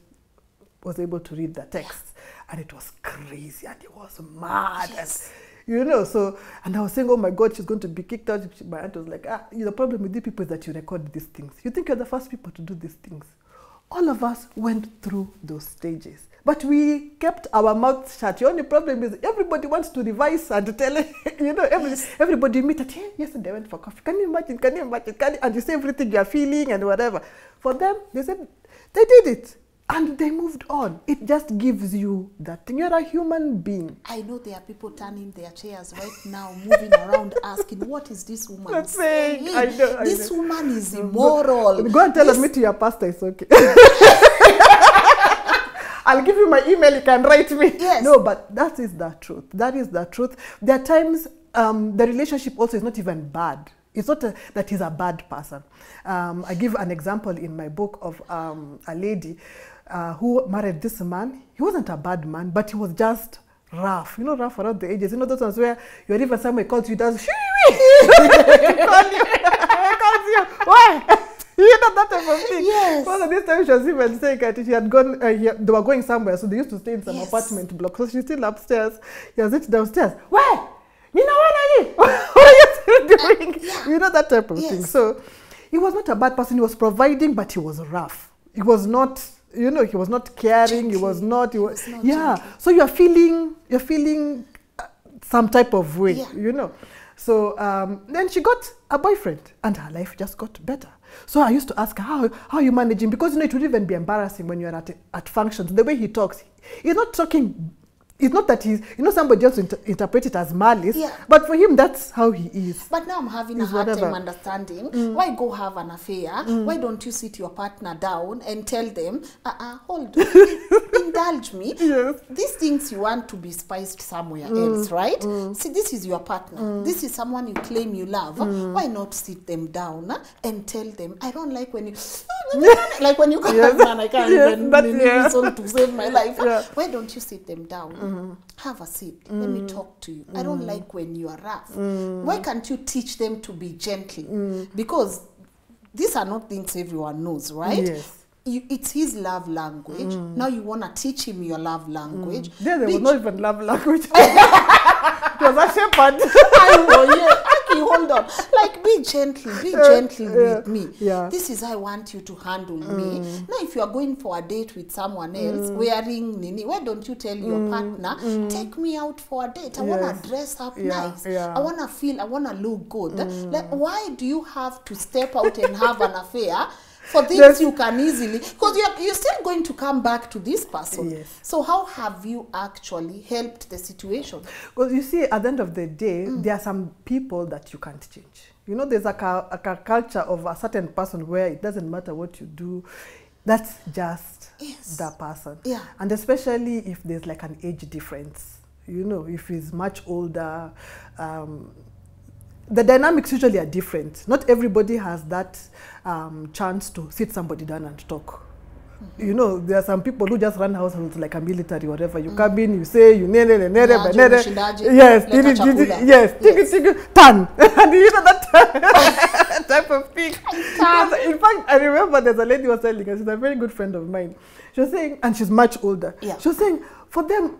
was able to read the text, and it was crazy, and it was mad. Yes. And I was saying, oh my God, she's going to be kicked out. My aunt was like, the problem with you people is that you record these things. You think you're the first people to do these things. All of us went through those stages, but we kept our mouths shut. The only problem is everybody wants to revise and tell, everybody meet at, hey, yesterday I went for coffee. Can you imagine? And you say everything you're feeling and whatever. For them, they said, they did it. And they moved on. It just gives you that thing. You're a human being. I know there are people turning their chairs right now, moving around, asking, what is this woman saying? I know. This woman is immoral. Go and tell me to your pastor, it's okay. I'll give you my email, you can write me. Yes. No, but that is the truth. That is the truth. There are times the relationship also is not even bad. It's not that he's a bad person. I give an example in my book of a lady who married this man. He wasn't a bad man, but he was just rough. Rough around the edges. Those ones where you're even somewhere calls you, does why? That type of thing. Yes. Well, this time she was even saying that she had gone, they were going somewhere, so they used to stay in some apartment block. So she's still upstairs. He was downstairs. Why? What are you? What are you still doing? That type of thing. So he was not a bad person. He was providing, but he was rough. He was not, he was not caring. He was not. So you're feeling some type of way. So then she got a boyfriend, and her life just got better. So I used to ask her, how are you managing? Because it would even be embarrassing when you're at functions. The way he talks, he's not talking. It's not that he's, somebody else interpret it as malice, but for him, that's how he is. But now I'm having a hard time understanding. Why go have an affair? Why don't you sit your partner down and tell them, hold on, indulge me. Yes. These things you want to be spiced somewhere else, right? See, this is your partner. This is someone you claim you love. Why not sit them down and tell them, I don't like when you, Like when you come as man, I can't even whistle to save my life. Yeah. Why don't you sit them down? Have a seat. Let me talk to you. I don't like when you are rough. Why can't you teach them to be gentle? Because these are not things everyone knows, right? Yes. It's his love language. Now you want to teach him your love language. There was not even love language. It was a shepherd. I know, yeah. Okay, hold on. Like, be gentle with me. Yeah. This is how I want you to handle me. Now, if you are going for a date with someone else, wearing nini, why don't you tell your partner, take me out for a date? I want to dress up nice. Yeah. I want to look good. Like, why do you have to step out and have an affair for things you can easily, because you're still going to come back to this person. Yes. So how have you actually helped the situation? Well, you see, at the end of the day, there are some people that you can't change. You know, there's a culture of a certain person where it doesn't matter what you do. That's just the person. Yeah. And especially if there's like an age difference. You know, if he's much older, the dynamics usually are different. Not everybody has that chance to sit somebody down and talk. You know, there are some people who just run households like a military, whatever. You come in, you say, you yes, turn. And you know that type of thing. In fact, I remember there's a lady who was telling us, she's a very good friend of mine. She was saying, and she's much older. Yeah. She was saying, for them,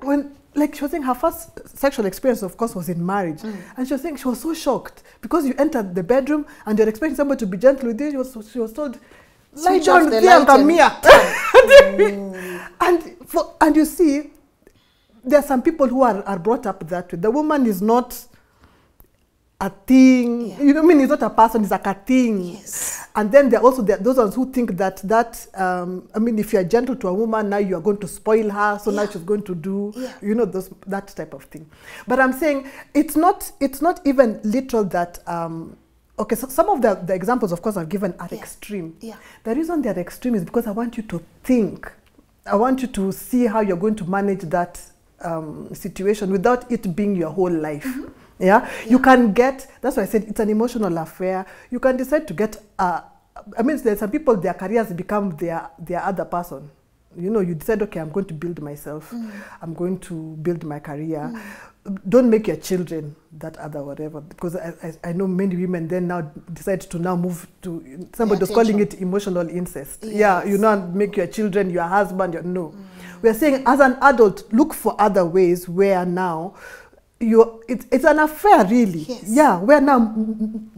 she was saying her first sexual experience, of course, was in marriage. And she was saying she was so shocked because you entered the bedroom and you're expecting somebody to be gentle with you. She was told, lie down there and come here. And you see, there are some people who are brought up that way. The woman is not a thing. You know what I mean? It's not a person, it's like a thing. Yes. And then there are also those ones who think that I mean, if you are gentle to a woman, now you are going to spoil her, so now she's going to do, you know, that type of thing. But I'm saying it's not even literal that, okay, so some of the examples, of course, I've given are extreme. Yeah. The reason they're extreme is because I want you to think. I want you to see how you're going to manage that situation without it being your whole life. Yeah, you can get, that's why I said it's an emotional affair. You can decide to get, I mean, there's some people, their careers become their other person. You know, you decide, okay, I'm going to build myself. I'm going to build my career. Don't make your children that other whatever, because I know many women then now decide to now move to, somebody was calling it emotional incest. Yes. Yeah, you know, make your children, your husband, no. We're saying as an adult, look for other ways where now, it's an affair really. Yes. Yeah, where now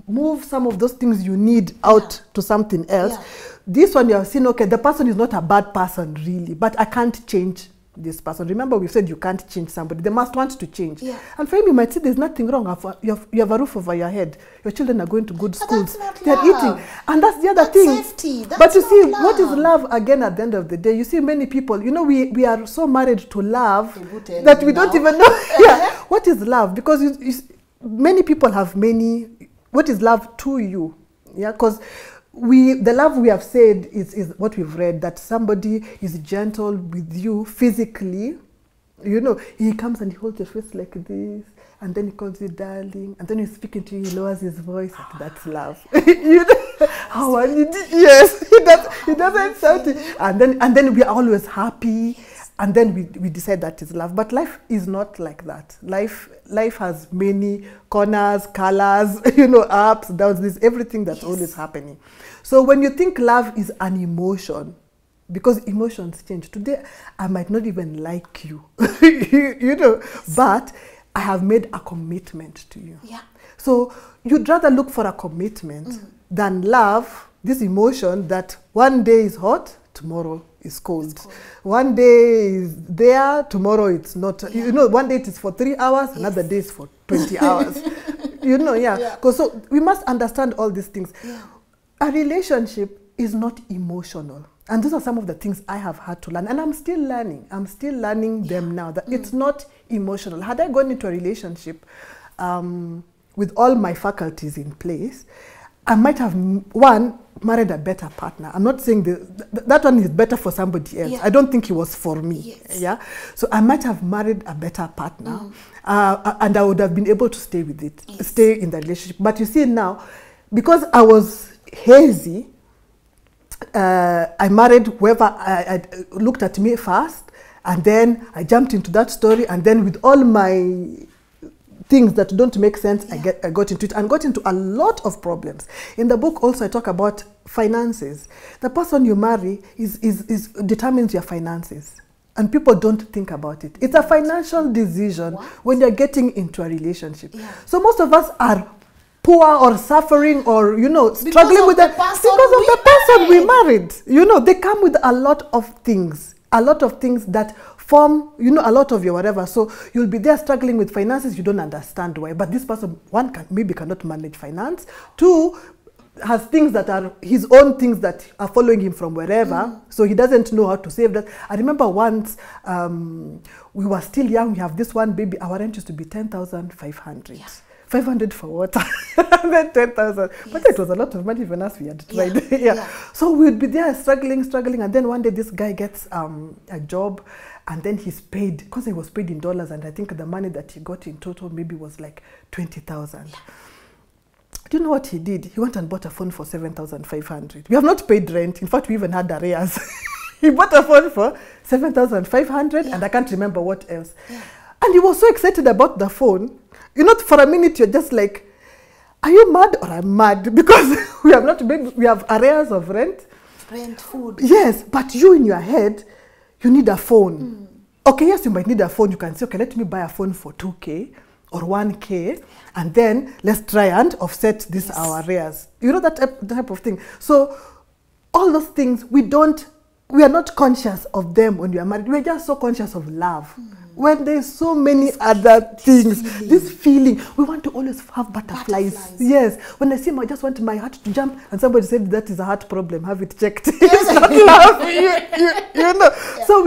move some of those things you need out to something else. Yeah. This one you're saying, okay, the person is not a bad person really, but I can't change this person. Remember, we said you can't change somebody. They must want to change. Yeah. And for you might say there's nothing wrong. You have a roof over your head. Your children are going to good schools. They're eating. And that's the other thing. Safety. But you see, what is love again at the end of the day? You see many people, you know, we are so married to love that we don't even know what is love. Because many people have what is love to you? Yeah, because the love we have said is what we've read, that somebody is gentle with you physically. You know, he comes and he holds your face like this, and then he calls you darling, and then he's speaking to you, he lowers his voice. That's love. You know, how are you? Yes, he doesn't shout it. And then we are always happy, and then we decide that is love. But life is not like that. Life has many corners, colors, you know, ups, downs, there's everything that's always happening. So when you think love is an emotion, because emotions change. Today, I might not even like you, you know, but I have made a commitment to you. Yeah. So you'd rather look for a commitment than love, this emotion that one day is hot, tomorrow is cold. One day is there, tomorrow it's not. Yeah. You know, one day it is for 3 hours, another day is for 20 hours. You know, Because so we must understand all these things. Yeah. A relationship is not emotional. And those are some of the things I have had to learn. And I'm still learning. I'm still learning them now. That it's not emotional. Had I gone into a relationship with all my faculties in place, I might have, married a better partner. I'm not saying that one is better for somebody else. I don't think it was for me. Yes. Yeah. So I might have married a better partner, and I would have been able to stay with it, stay in the relationship. But you see now, because I was hazy, I married whoever I looked at me first, and then I jumped into that story, and then with all my things that don't make sense, yeah. I got into it and got into a lot of problems. In the book also I talk about finances. The person you marry determines your finances. And people don't think about it. It's a financial decision when you're getting into a relationship. Yeah. So most of us are poor or suffering or, you know, struggling with that because of the person we married. You know, they come with a lot of things that form, you know, a lot of your whatever. So you'll be there struggling with finances, you don't understand why. But this person, one, maybe cannot manage finance. Two, has things that are his own things that are following him from wherever, so he doesn't know how to save that. I remember once we were still young, we have this one baby, our rent used to be 10,500. Yeah. 500 for water, and then 10,000. Yes. But it was a lot of money even as we had tried. Yeah. Yeah. Yeah. So we'd be there struggling, and then one day this guy gets a job, and then he's paid, because he was paid in dollars, and I think the money that he got in total maybe was like 20,000. Yeah. Do you know what he did? He went and bought a phone for 7,500. We have not paid rent. In fact, we even had arrears. He bought a phone for 7,500, yeah. And I can't remember what else. Yeah. And he was so excited about the phone. You know, for a minute, you're just like, are you mad or I'm mad? Because we have not paid, we have arrears of rent. Rent, food. Yes, but you in your head, you need a phone. Okay, yes, you might need a phone. You can say, okay, let me buy a phone for 2K. Or 1K, and then let's try and offset this our arrears. You know, that type of thing. So all those things, we are not conscious of them when we are married. We're just so conscious of love. When there's so many other things, this feeling, we want to always have butterflies. Yes. When I see I just want my heart to jump, and somebody said that is a heart problem, have it checked. It's not love. You know. Yeah. So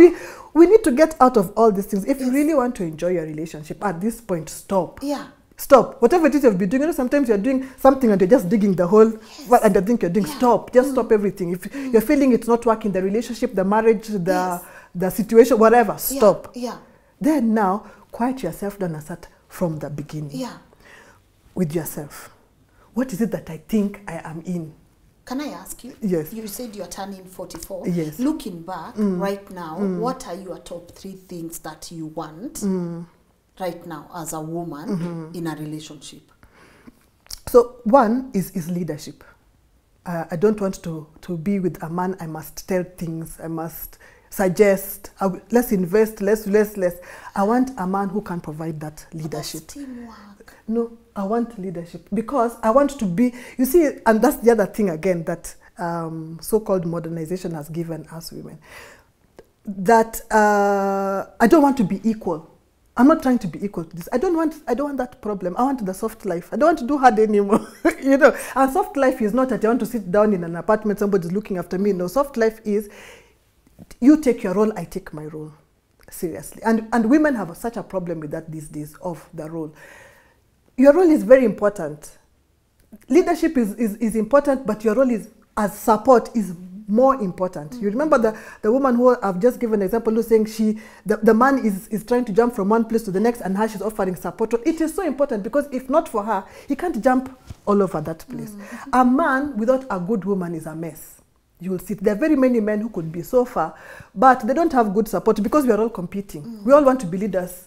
we need to get out of all these things. If you really want to enjoy your relationship, at this point, stop. Yeah. Stop. Whatever it is you've been doing, you know, sometimes you're doing something and you're just digging the hole, and you think you're doing, stop. Just stop everything. If you're feeling it's not working, the relationship, the marriage, the situation, whatever, stop. Yeah. Then now, quiet yourself down and start from the beginning. Yeah. With yourself. What is it that I think I am in? Can I ask you? Yes. You said you're turning 44. Yes. Looking back right now, what are your top 3 things that you want right now as a woman in a relationship? So one is leadership. I don't want to be with a man. I must tell things. I must suggest. Let's invest. Let's. I want a man who can provide that leadership. That's teamwork. No, I want leadership because I want to be, you see, and that's the other thing again that so-called modernization has given us women. That I don't want to be equal. I'm not trying to be equal to this. I don't want that problem. I want the soft life. I don't want to do hard anymore. You know, and soft life is not that I want to sit down in an apartment, somebody's looking after me. No, soft life is you take your role, I take my role. Seriously. And women have such a problem with that these days of the role. Your role is very important. Leadership is important, but your role is as support is more important. You remember the woman who I've just given an example who's saying the man is trying to jump from one place to the next and her she's offering support. It is so important because if not for her, he can't jump all over that place. A man without a good woman is a mess. You will see. There are very many men who could be so far, but they don't have good support because we are all competing. We all want to be leaders.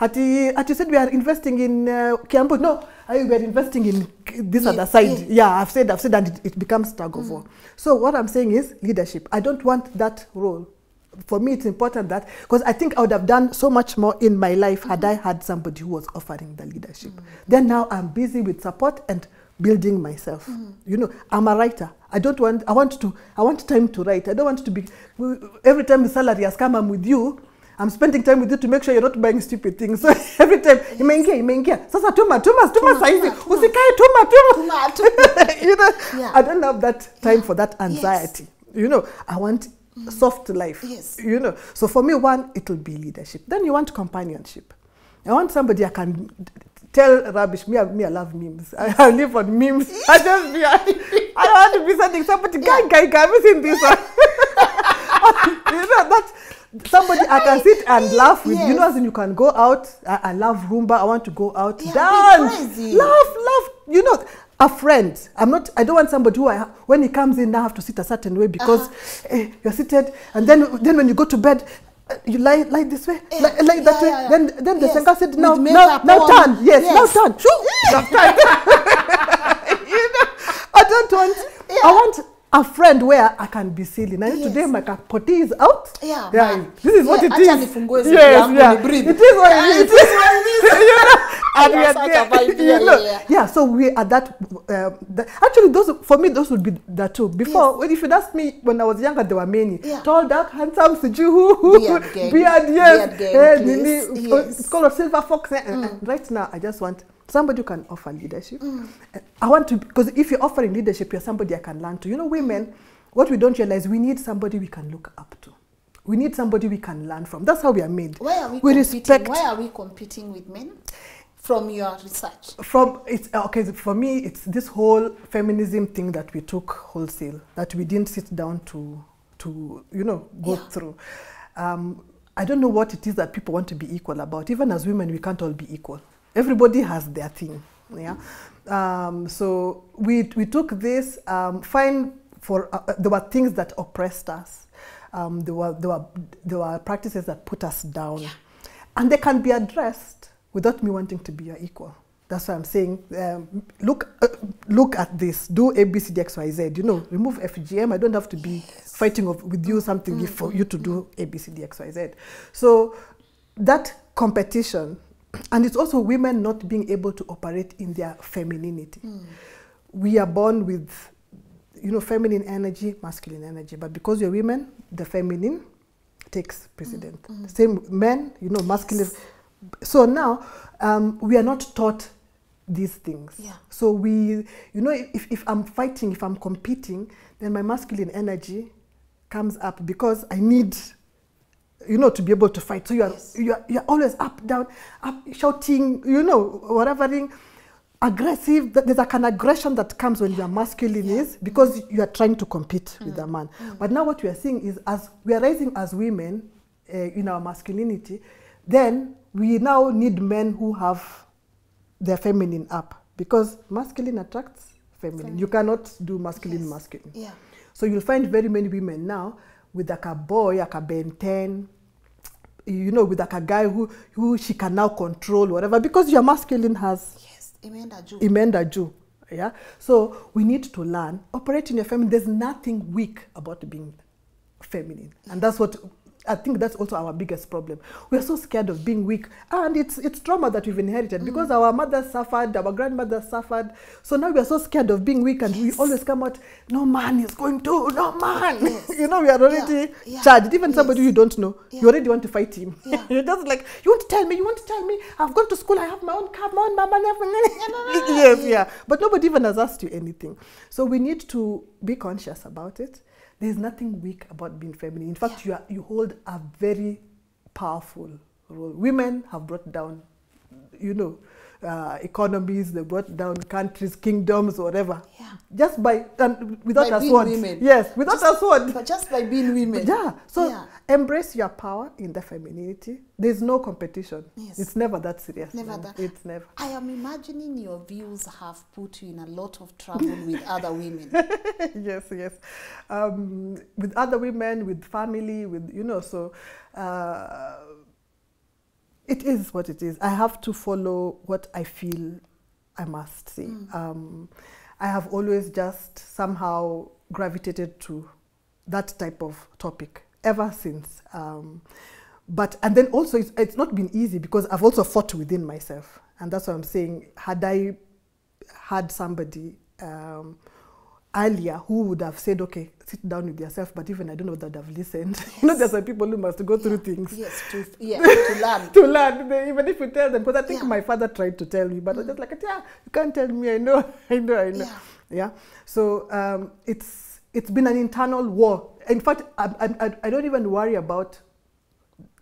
At you said we are investing in Kiambu. No, we are investing in this other side. Yeah, I've said, and it becomes tug of war. So what I'm saying is leadership. I don't want that role. For me, it's important that, because I think I would have done so much more in my life had I had somebody who was offering the leadership. Then now I'm busy with support and building myself. You know, I'm a writer. I want time to write. I don't want to be, every time the salary has come, I'm with you. I'm spending time with you to make sure you're not buying stupid things. So every time, imeingia. Sasa tuma saizi. Usikae tuma. You know, I don't have that time for that anxiety. Yes. You know, I want soft life. Yes. You know, so for me, one, it will be leadership. Then you want companionship. I want somebody I can tell rubbish. Me, I love memes. I live on memes. I don't want to be sending somebody, guy, have you seen this one? You know, that's somebody I can sit and laugh with. Yes. You know, as in you can go out. I love Rumba. I want to go out, dance, laugh. You know, a friend. I don't want somebody who when he comes in, I have to sit a certain way because you're seated, and then when you go to bed, you lie this way, lie that way. Yeah. Then the Senga said, now turn. Yes, now turn. You know, I don't want. Yeah. I want a friend where I can be silly. Now today my potty is out. Yeah. This is what it is. Yes. It is what it is. And we are there. Yeah. So we are that. Actually, those for me, those would be the two. Before, if you'd asked me when I was younger, there were many. Tall, dark, handsome, beard, yes. It's called a silver fox. And right now, I just want somebody who can offer leadership. I want to, because if you're offering leadership, you're somebody I can learn to. You know, women, what we don't realize, we need somebody we can look up to. We need somebody we can learn from. That's how we are made. Why are we competing? Why are we competing with men? From your research? For me, it's this whole feminism thing that we took wholesale, that we didn't sit down to go through. I don't know what it is that people want to be equal about. Even as women, we can't all be equal. Everybody has their thing. Yeah. So we took this. There were things that oppressed us. There were practices that put us down, and they can be addressed without me wanting to be your equal. That's why I'm saying, look at this. Do A, B, C, D, X, Y, Z. You know, remove FGM. I don't have to be fighting with you something for you to do A, B, C, D, X, Y, Z. So that competition, and it's also women not being able to operate in their femininity. We are born with, feminine energy, masculine energy. But because we're women, the feminine takes precedent. Same men, masculine. So now, we are not taught these things. So if I'm fighting, if I'm competing, then my masculine energy comes up because I need, to be able to fight. So you're always up, down, up, shouting, whatever thing, aggressive. There's like an aggression that comes when you're masculine is because you are trying to compete with a man. But now what we are seeing is as we are rising as women in our masculinity, then we now need men who have their feminine up because masculine attracts feminine. You cannot do masculine. So you'll find very many women now with like a boy, like a Ben 10, with like a guy who she can now control, whatever, because your masculine has Imenda Jew. Yeah. So we need to learn, operate in your feminine. There's nothing weak about being feminine. And that's what I think that's also our biggest problem. We're so scared of being weak. And it's trauma that we've inherited because our mothers suffered, our grandmothers suffered. So now we're so scared of being weak and we always come out, no man is going to, no man. We are already charged. Even somebody you don't know, you already want to fight him. You're just like, you want to tell me, I've gone to school, I have my own car, my own mama, but nobody even has asked you anything. So we need to be conscious about it. There's nothing weak about being feminine. In fact, you hold a very powerful role. Women have brought down, economies, they brought down countries, kingdoms, whatever. Just without a sword. Women. Yes, without a sword. But just by being women. So embrace your power in the femininity. There's no competition. It's never that serious. It's never. I am imagining your views have put you in a lot of trouble with other women. Yes. With other women, with family, so it is what it is. I have to follow what I feel I must say. I have always just somehow gravitated to that type of topic ever since. And then also it's not been easy because I've also fought within myself. And that's what I'm saying. Had I had somebody earlier who would have said, okay, sit down with yourself, but even I don't know that I've listened. There's some people who must go through things. To learn. To learn, even if you tell them, because I think my father tried to tell me, but I was just like, you can't tell me, I know. So it's been an internal war. In fact, I don't even worry about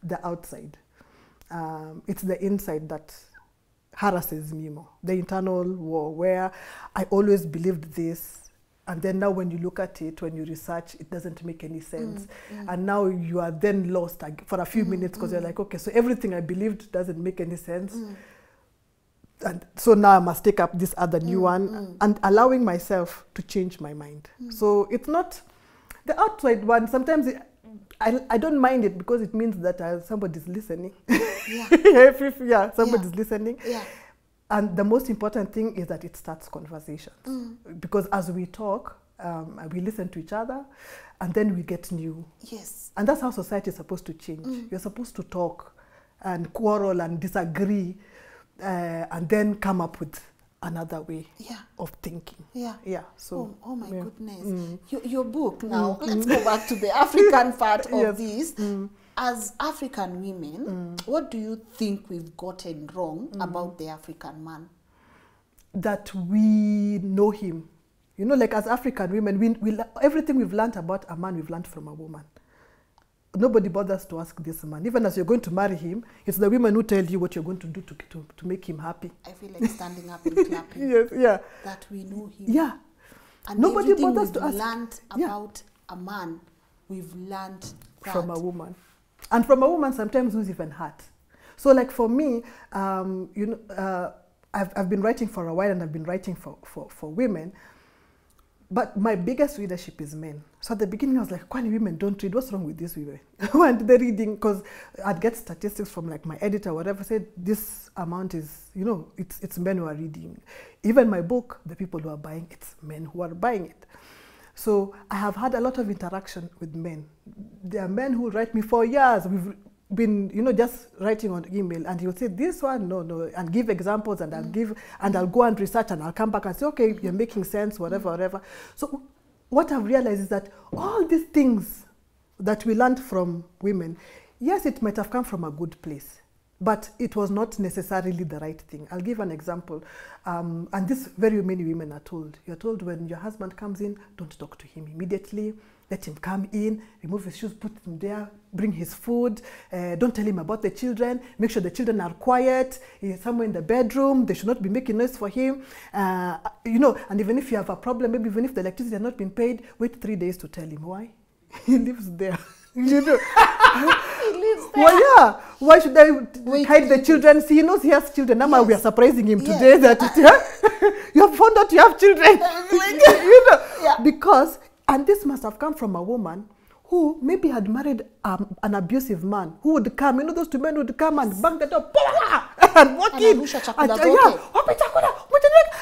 the outside. It's the inside that harasses me more. The internal war where I always believed this, and then now when you look at it, when you research, it doesn't make any sense. And now you are then lost for a few minutes because you're like, okay, so everything I believed doesn't make any sense. And so now I must take up this other new one, and allowing myself to change my mind. So it's not the outside one. Sometimes I don't mind it because it means that somebody's listening. Yeah. Somebody's listening. Yeah. And the most important thing is that it starts conversations. Because as we talk, we listen to each other, and then we get new. Yes. And that's how society is supposed to change. You're supposed to talk and quarrel and disagree, and then come up with another way of thinking. Yeah. So. Oh my goodness. Your book now. Let's go back to the African part of this. As African women, what do you think we've gotten wrong about the African man? That we know him. You know, like as African women, we everything we've learned about a man, we've learned from a woman. Nobody bothers to ask this man. Even as you're going to marry him, it's the women who tell you what you're going to do to make him happy. I feel like standing up and clapping. Yes, yeah. That we know him. Yeah. And nobody bothers to ask. We've learned about a man, we've learned that. From a woman. And from a woman, sometimes who's even hurt. So like for me, you know, I've been writing for a while, and I've been writing for women. But my biggest readership is men. So at the beginning, I was like, why women don't read? What's wrong with these women? Why aren't they reading? Because I'd get statistics from like my editor or whatever, said this amount is, you know, it's men who are reading. Even my book, the people who are buying, it's men who are buying it. So I have had a lot of interaction with men. There are men who write me for years. We've been, you know, just writing on email, and he'll say this one, no, and give examples, and I'll go and research, and I'll come back and say, okay, you're making sense, whatever. So what I've realized is that all these things that we learned from women, yes, it might have come from a good place, but it was not necessarily the right thing. I'll give an example. And this very many women are told. You're told when your husband comes in, don't talk to him immediately. Let him come in, remove his shoes, put him there, bring his food. Don't tell him about the children. Make sure the children are quiet. He's somewhere in the bedroom. They should not be making noise for him. You know, and even if you have a problem, maybe even if the electricity has not been paid, wait 3 days to tell him. Why? He lives there. You know. He lives there. Well, yeah. Why should I hide the children? See, he knows he has children. Now we are surprising him today that you have found out you have children. You know, because, and this must have come from a woman who maybe had married an abusive man who would come. You know, those two men would come and bang the door and walk in.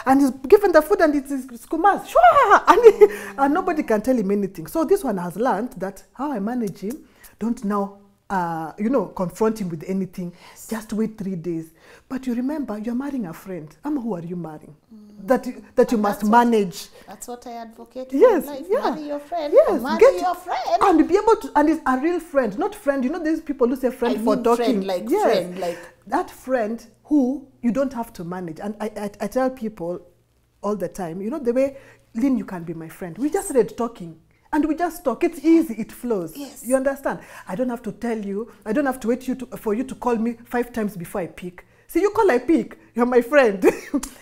And he's given the food and it's kumas. And nobody can tell him anything. So this one has learned that how I manage him, don't now, you know, confront him with anything. Yes. Just wait 3 days. But you remember, you're marrying a friend. Who are you marrying? That you must manage. That's what I advocate for. Yes, in life. yeah. Marry your friend. Yes, marry your friend. And be able to, and it's a real friend, not friend. You know, these people who say friend for talking. Friend, like that friend who you don't have to manage. And I tell people all the time, you know, the way, Lynn, you can be my friend. We just started talking. And we just talk. It's easy. It flows. Yes. You understand? I don't have to tell you. I don't have to wait for you to call me 5 times before I pick. See, you call, I pick. You're my friend.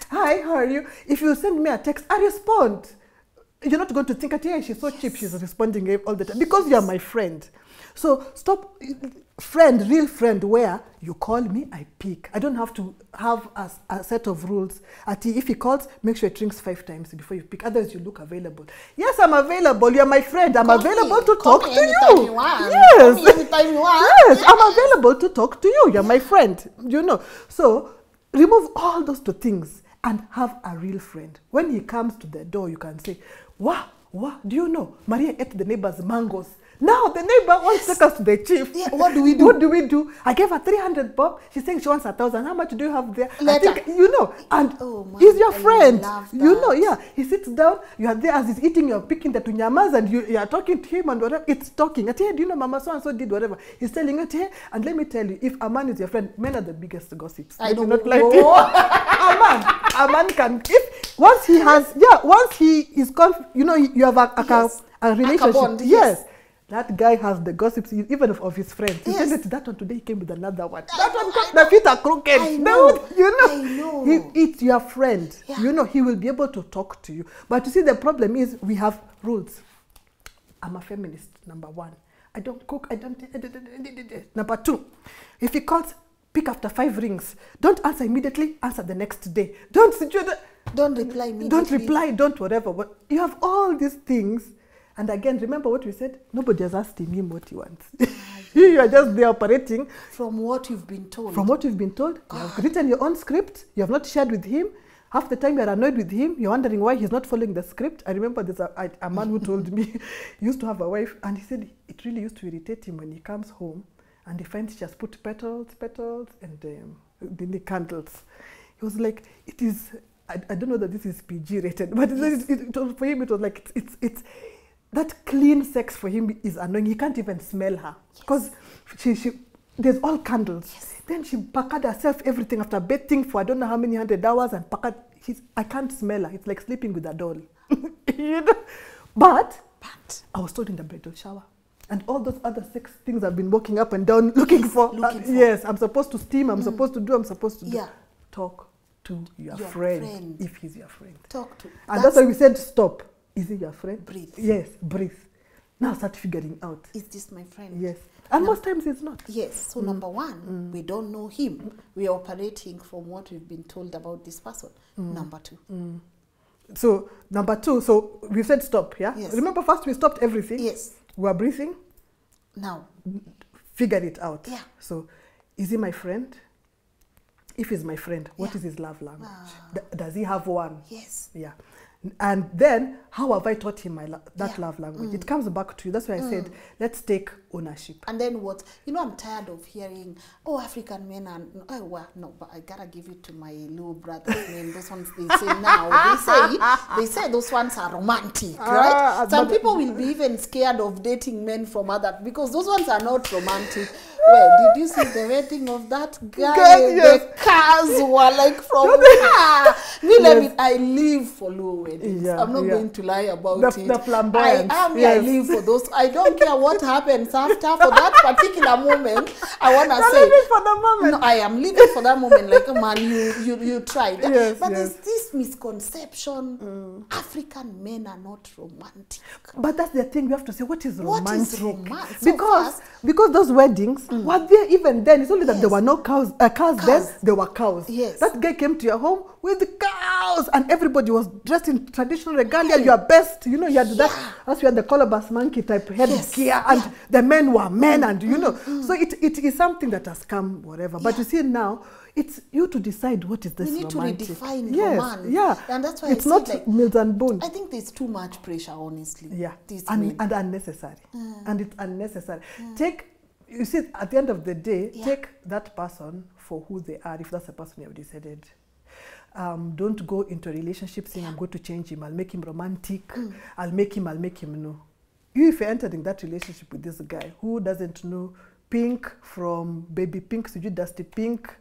Hi, how are you? If you send me a text, I respond. You're not going to think, yeah, she's so cheap. She's responding all the time. Because you're my friend. So stop, friend, real friend, where you call me, I pick. I don't have to have a set of rules. If he calls, make sure it rings 5 times before you pick. Otherwise, you look available. Yes, I'm available. You're my friend. I'm available to talk to you. Yes. Anytime you want. Yes, I'm available to talk to you. You're my friend. You know. So remove all those 2 things and have a real friend. When he comes to the door, you can say, wow, do you know? Maria ate the neighbor's mangoes. Now the neighbor wants to take us to the chief. Yeah, what do we do? What do we do? I gave her 300 bob. She's saying she wants 1,000. How much do you have there? I think, you know, and he's your friend. You know, yeah. He sits down. You are there as he's eating. You're picking the tunyamas and you are talking to him and whatever. It's talking. At here, do you know Mama so and so did whatever? He's telling it here. And let me tell you, if a man is your friend, men are the biggest gossips. I do not like it. A man can. If once he has, once he is you know, you have a relationship. Bond, yes. That guy has the gossips, even of his friends. You tell it that one today, he came with another one. That one, the feet are crooked. I know. You know. It's your friend. Yeah. You know, he will be able to talk to you. But you see, the problem is we have rules. I'm a feminist, number 1. I don't cook. I don't. Number 2, if he calls, pick after 5 rings. Don't answer immediately, answer the next day. Don't reply immediately. Don't reply, don't whatever. But you have all these things. And again, remember what we said? Nobody has asked him what he wants. You are just there operating. From what you've been told. From what you've been told. You have written your own script. You have not shared with him. Half the time you're annoyed with him. You're wondering why he's not following the script. I remember there's a man who told me he used to have a wife. And he said it really used to irritate him when he comes home and he finds she has put petals, and the candles. He was like, it is, I don't know that this is PG rated, but yes. For him it was like, it's that clean sex for him is annoying. He can't even smell her because she there's all candles. Yes. Then she packed herself everything after bathing for I don't know how many 100 hours and I can't smell her. It's like sleeping with a doll. You know? But I was told in the bridal shower. And all those other 6 things I've been walking up and down looking for. Yes, I'm supposed to steam, I'm supposed to do. Talk to your friend if he's your friend. Talk to. And that's why we said stop. Is he your friend? Breathe. Yes, breathe. Now start figuring out. Is this my friend? Yes. And most times it's not. Yes. So number 1, we don't know him. We are operating from what we've been told about this person. Number 2. So number 2, so we said stop, yeah? Yes. Remember first we stopped everything? Yes. We are breathing. Now. Figure it out. Yeah. So is he my friend? If he's my friend, what is his love language? Does he have one? Yes. Yeah. And then, how have I taught him that love language? It comes back to you. That's why I said, let's take ownership. And then what? You know, I'm tired of hearing, oh, African men are, oh, well, no, but I gotta give it to my little brother's name. Those ones they say now. They say those ones are romantic, right? Some people will be even scared of dating men from other, because those ones are not romantic. Well, did you see the wedding of that guy? Yes. The cars were like from I live for low weddings. Yeah, I'm not going to lie about it. The flamboyance. I live for those. I don't care what happens after. For that particular moment, I want to say. Living for the moment. No, I am living for that moment. Like, man, you tried. Yes, but there's this misconception. African men are not romantic. But that's the thing. We have to say, what is romantic? What is romance? Because those weddings were there even then. It's only that there were no cows. Cows then, there were cows. Yes. That guy came to your home with the cows, and everybody was dressed in traditional regalia. Your best, you know, you had that. As we had the colobus monkey type headgear, and the men were men, and you know. So it is something that has come, whatever. But you see now, it's you to decide what is this romantic. We need to redefine romance. Yeah. And that's why it's not like Mills and Boone. I think there's too much pressure, honestly. Yeah. And unnecessary. And it's unnecessary. You see, at the end of the day, take that person for who they are, if that's the person you have decided. Don't go into a relationship saying, I'm going to change him, I'll make him romantic, I'll make him, no. You, if you're entering that relationship with this guy who doesn't know pink from baby pink, so you dusty pink,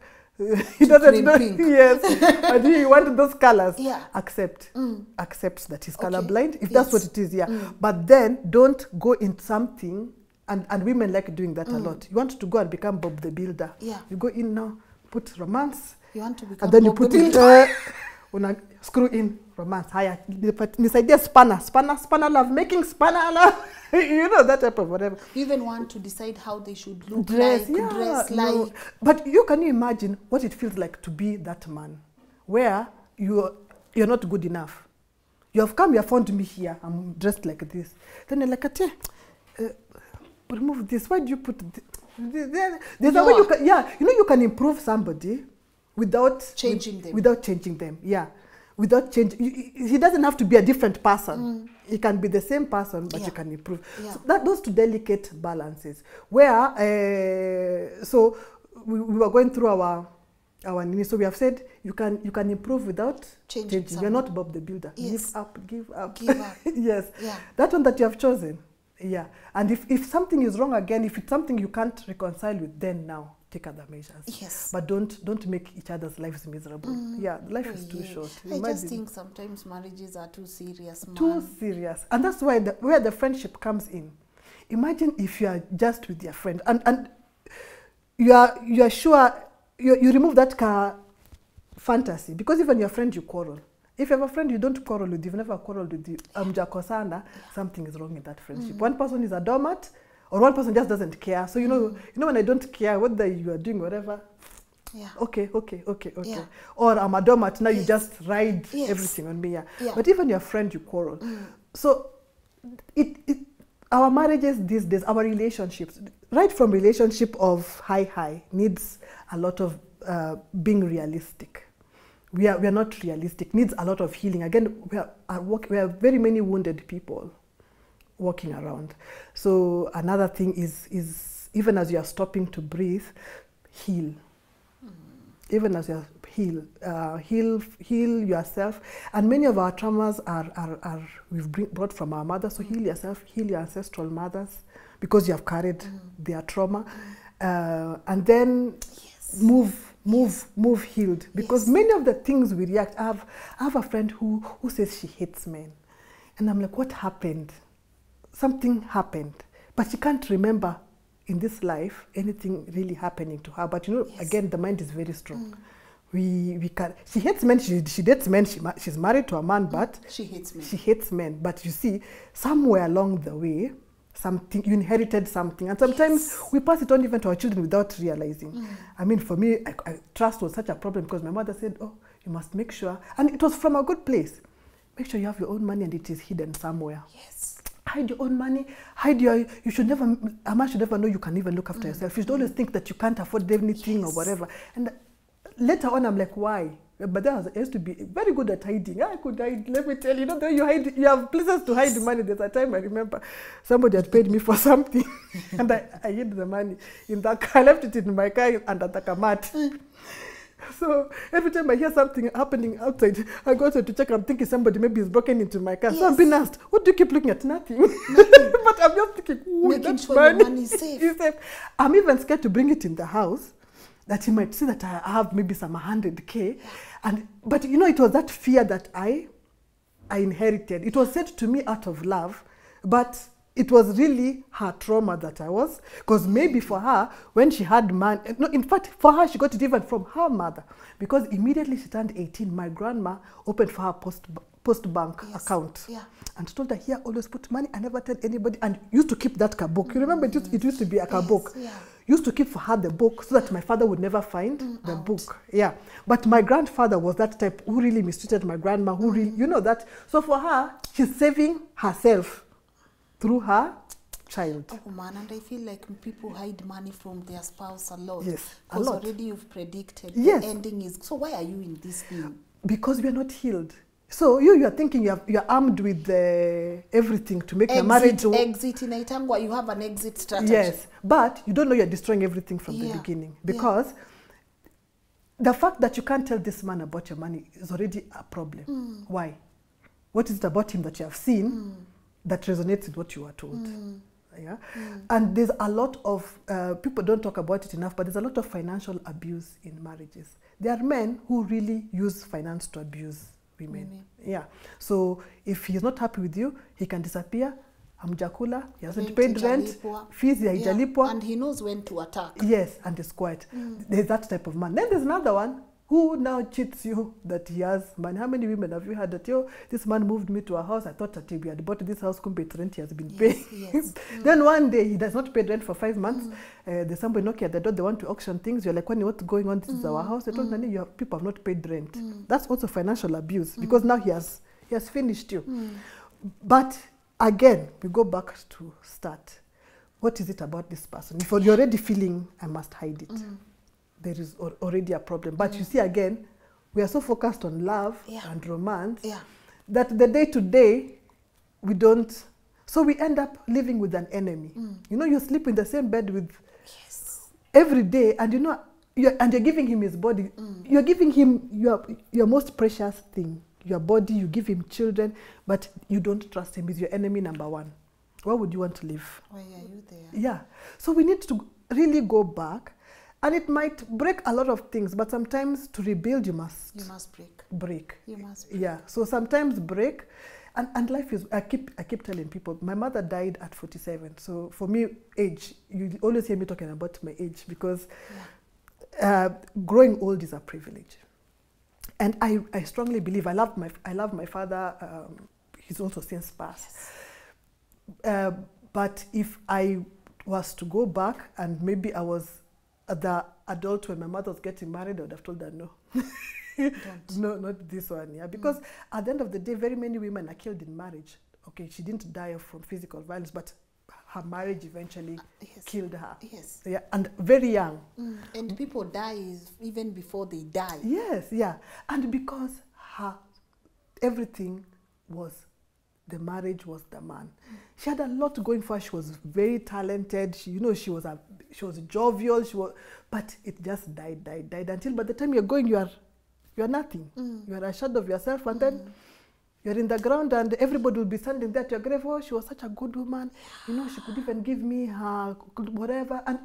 he doesn't know, pink. Yes, and he wanted those colors. Accept that he's colorblind, if that's what it is, But then don't go in something. And women like doing that a lot. You want to go and become Bob the Builder. You go in now, put romance. You want to become and then Bob you put it, screw in romance. This idea spanner love, making spanner love. You know, that type of whatever. You even want to decide how they should look dress like. No. But can you imagine what it feels like to be that man, where you're not good enough. You have come, you have found me here, I'm dressed like this. Then you're like, remove this. Why do you put there's a way you can, you can improve somebody without changing them. Without changing. He doesn't have to be a different person. He can be the same person, but you can improve. So those two delicate balances. Where so we were going through our so we have said you can improve without changing. You're not Bob the Builder. Yes. Give up. Yes. That one that you have chosen. Yeah, and if something is wrong again, if it's something you can't reconcile with, then now take other measures. Yes. But don't make each other's lives miserable. Life is too short. I just think sometimes marriages are too serious. Too serious, and that's why where the friendship comes in. Imagine if you are just with your friend, and you are sure you remove that fantasy, because even your friend you quarrel. If you have a friend you don't quarrel with, you've never quarreled with you, something is wrong in that friendship. One person is a doormat, or one person just doesn't care. So you know when I don't care whether you are doing whatever, Yeah. Okay. Yeah. Or I'm a doormat, now you Yes. just ride Yes. everything on me. Yeah. Yeah. But even your friend, you quarrel. So our marriages these days, our relationships, right from relationship of high needs a lot of being realistic. We are not realistic, needs a lot of healing. Again, we are very many wounded people walking around. So another thing is even as you are stopping to breathe, heal. Even as you heal yourself. And many of our traumas are we've brought from our mothers. So heal yourself, heal your ancestral mothers, because you have carried their trauma, and then move healed. Because many of the things we react. I have a friend who says she hates men, and I'm like, what happened? Something happened, but she can't remember in this life anything really happening to her. But again, the mind is very strong. We can. She hates men. She dates men. She's married to a man, but she hates men. She hates men. But you see, somewhere along the way, something you inherited something, and sometimes we pass it on even to our children without realizing. I mean, for me, trust was such a problem because my mother said, "Oh, you must make sure," and it was from a good place. Make sure you have your own money and it is hidden somewhere. Yes. Hide your own money, you should never, a man should never know you can even look after yourself. You should always think that you can't afford anything or whatever. And later on, I'm like, why? But I used to be very good at hiding. I could hide, let me tell you, though you hide, you have places to hide money. There's a time I remember somebody had paid me for something and I hid the money in the car. I left it in my car under the kamat. So every time I hear something happening outside, I go outside to check. I'm thinking somebody maybe is broken into my car. So I'm being asked, what do you keep looking at? Nothing. But I'm just thinking, making sure your money is safe. I'm even scared to bring it in the house, that he might see that I have maybe some 100K. But it was that fear that I inherited. It was said to me out of love, but it was really her trauma that I was, because maybe for her, when she had money, no, in fact, for her, she got it even from her mother, because immediately she turned 18, my grandma opened for her post bank account. Yeah. And told her, here, always put money, I never tell anybody, and used to keep that book. You remember, it used to be a book. Yeah. Used to keep for her the book so that my father would never find the book. Yeah. But my grandfather was that type who really mistreated my grandma, who really, that. So for her, she's saving herself through her child. Oh man, and I feel like people hide money from their spouse a lot. Yes, a because lot. already you've predicted Yes. the ending is. So why are you in this thing? Because we are not healed. So you are thinking you're armed with everything to make your marriage. Exit in Itangwa, you have an exit strategy. Yes, but you don't know you're destroying everything from the beginning, because the fact that you can't tell this man about your money is already a problem. Why? What is it about him that you have seen that resonates with what you were told? Yeah? And there's a lot of, people don't talk about it enough, but there's a lot of financial abuse in marriages. There are men who really use finance to abuse women. Yeah. So if he's not happy with you, he can disappear. Amjakula, he hasn't paid rent, fees haijalipwa. And he knows when to attack. Yes, and it's quiet. There's that type of man. Then there's another one who now cheats you that he has money. How many women have you had that, this man moved me to a house, I thought that we had bought this house, kumbe rent he has been paying. Yes. Then one day he does not pay rent for 5 months. There's somebody knocking at the door, they want to auction things. You're like, what's going on? This is our house. They told Nani, people have not paid rent. That's also financial abuse, because now he has finished you. But again, we go back to start. What is it about this person? If you're already feeling, I must hide it, there is already a problem. But you see, again, we are so focused on love and romance that the day-to-day, we don't. So we end up living with an enemy. You sleep in the same bed with every day, and you're giving him his body. You're giving him your most precious thing, your body. You give him children, but you don't trust him. He's your enemy number one. Why would you want to live? Why are you there? Yeah. So we need to really go back. And it might break a lot of things, but sometimes to rebuild, you must break. You must break. Yeah. So sometimes break, and life is. I keep telling people, my mother died at 47. So for me, age, you always hear me talking about my age, because growing old is a privilege. And I strongly believe, I love my father. He's also since passed. But if I was to go back, and maybe I was the adult, when my mother was getting married, I would have told her no. No, not this one, yeah. Because at the end of the day, very many women are killed in marriage. Okay, she didn't die from physical violence, but her marriage eventually killed her. Yes. Yeah, and very young. And people die even before they die. Yes, yeah. And because everything was, the marriage was the man. She had a lot going for her. She was very talented. She, you know, she was jovial. But it just died until by the time you're going, you're nothing. You're a shadow of yourself, and then you're in the ground, and everybody will be standing there at your grave. Oh, she was such a good woman. You know, she could even give me her whatever. And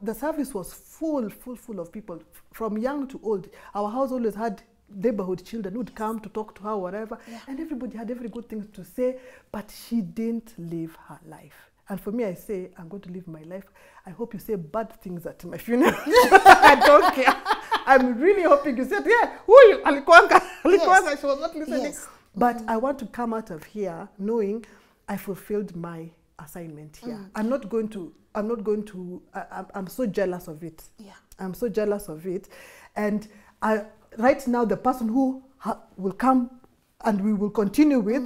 the service was full of people, from young to old. Our house always had neighborhood children who would come to talk to her, whatever. And everybody had every good thing to say, but she didn't live her life. And for me, I say, I'm going to live my life. I hope you say bad things at my funeral. I don't care. I'm really hoping you said, yeah, who are you? Alikwanga. She was not listening. Yes. But I want to come out of here knowing I fulfilled my assignment here. I'm so jealous of it. Yeah. I'm so jealous of it. And right now, the person who will come and we will continue with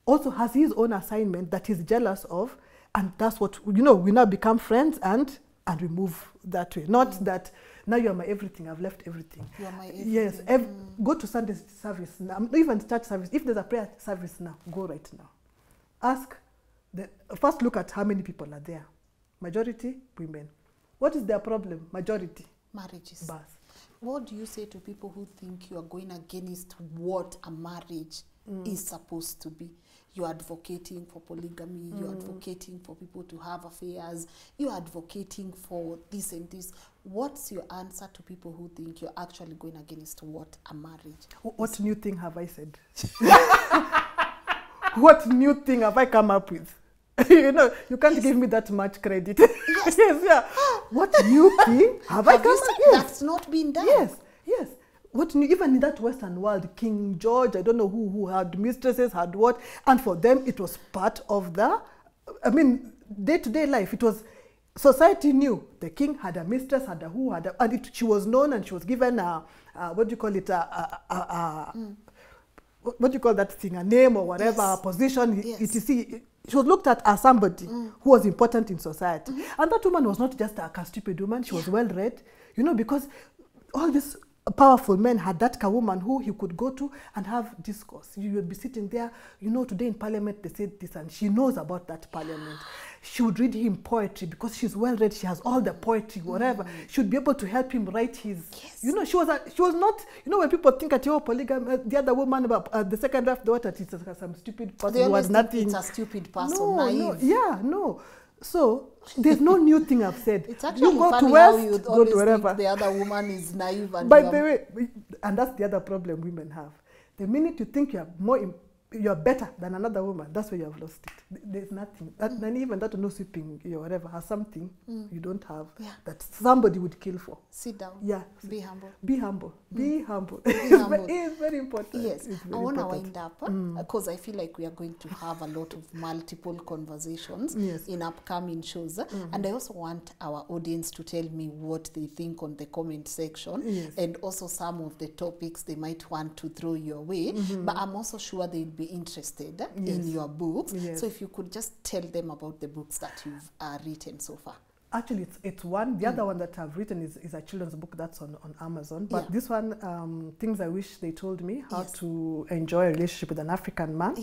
also has his own assignment that he's jealous of. And that's what, you know, we now become friends and we move that way. Not that now you're my everything, I've left everything. You're my everything. Yes, go to Sunday service now, even church service. If there's a prayer service now, go right now. First look at how many people are there. Majority, women. What is their problem? Majority. Marriages. Bas. What do you say to people who think you are going against what a marriage is supposed to be? You're advocating for polygamy, you're advocating for people to have affairs, you're advocating for this and this. What's your answer to people who think you're actually going against what a marriage What new thing have I said? What new thing have I come up with? You know, you can't give me that much credit. Yes, yeah. What new thing have I come up with? That's not been done. Yes. What new, even in that Western world, King George, I don't know who had mistresses, had what, and for them it was part of the, day-to-day life. It was, society knew the king had a mistress, had a who, she was known, and she was given what do you call it, what do you call that thing, a name or whatever, a position, etc. She was looked at as somebody who was important in society. And that woman was not just a stupid woman, she was well-read, you know, because all these powerful men had that woman who he could go to and have discourse. You would be sitting there, you know, today in parliament they said this, and she knows about that parliament. She would read him poetry because she's well read, she has all the poetry, whatever. She would be able to help him write his, you know, she was not, you know, when people think at your polygamy, the other woman, the second half, the water, it's some stupid person who has nothing. It's a stupid person, naive. No. So there's no new thing I've said. It's actually you go funny to West, how you go to wherever. think the other woman is naive. And by the way, and that's the other problem women have. The minute you think you're better than another woman, that's where you have lost it. There's nothing. And even that no sweeping or whatever has something you don't have that somebody would kill for. Sit down. Yeah. Be humble. Be humble. Be humble. It's very important. Yes. I want to wind up because I feel like we are going to have a lot of multiple conversations in upcoming shows. And I also want our audience to tell me what they think on the comment section and also some of the topics they might want to throw your way. But I'm also sure they'll be interested in your books. So if you could just tell them about the books that you've written so far. Actually, it's one. The other one that I've written is a children's book that's on Amazon. But this one, Things I Wish They Told Me, How to Enjoy a Relationship with an African Man,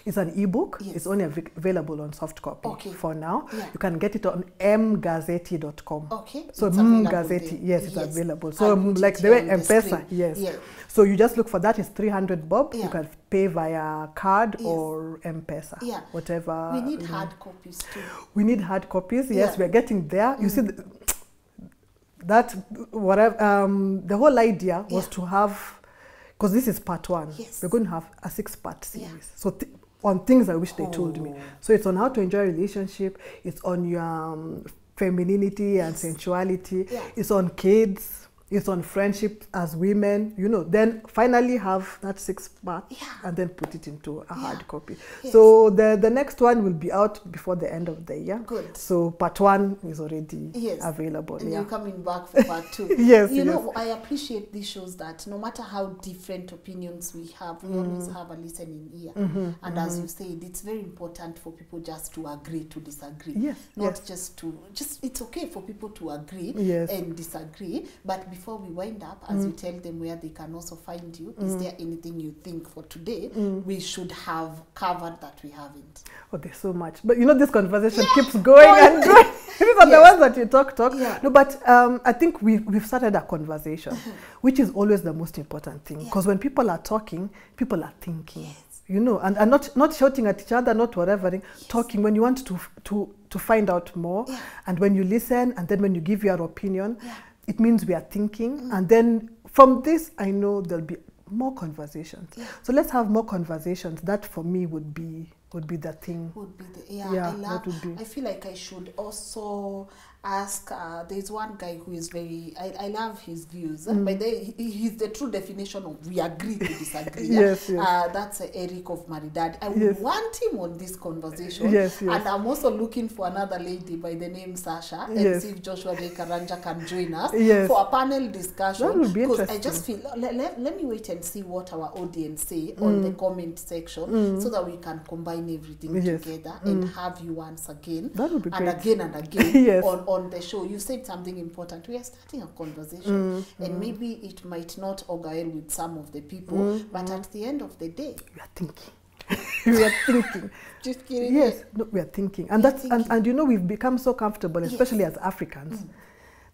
is an ebook. It's only available on soft copy for now. You can get it on mgazeti.com. So Mgazeti, it's available. So like the way M-Pesa, So you just look for that. It's 300 bob. You can pay via card or M-Pesa, whatever. We need hard copies too. We need hard copies. Yes, we're getting there. You see, that whatever. The whole idea was to have, because this is part 1. We're going to have a 6-part series. So on Things I Wish They Told Me. So it's on how to enjoy a relationship. It's on your femininity and sensuality. It's on kids. It's on friendship as women, you know. Then finally have that 6-part and then put it into a hard copy. Yes. So the next one will be out before the end of the year. Good. So part 1 is already available. And you're coming back for part 2. Yes. You know, I appreciate this shows that no matter how different opinions we have, we always have a listening ear. And as you said, it's very important for people just to agree to disagree. Yes. Not just to, it's okay for people to agree and disagree. But before we wind up, as you tell them where they can also find you, is there anything you think for today we should have covered that we haven't? Oh, there's so much. But you know, this conversation keeps going and going. These are the ones that you talk. Yeah. No, but I think we've started a conversation, which is always the most important thing. Because when people are talking, people are thinking. Yes. You know, and not shouting at each other, not whatever, talking when you want to find out more. Yeah. And when you listen, and then when you give your opinion, it means we are thinking. And then from this, I know there'll be more conversations. Yeah. So let's have more conversations. That for me would be the thing. I feel like I should also ask, there's one guy who is very, I love his views, but he's the true definition of we agree to disagree. Yes. That's Eric of Maridad. I would want him on this conversation. Yes. And I'm also looking for another lady by the name Sasha, and see if Joshua Ray Karanja can join us for a panel discussion. That would be interesting. Because I just feel, let me wait and see what our audience say on the comment section, so that we can combine everything together and have you once again. That would be and great. again and again on the show. You said something important. We are starting a conversation, and maybe it might not augur well with some of the people, but at the end of the day, we are thinking. We are thinking. Just kidding. Yes, no, we are thinking, and that's and you know, we've become so comfortable, especially as Africans,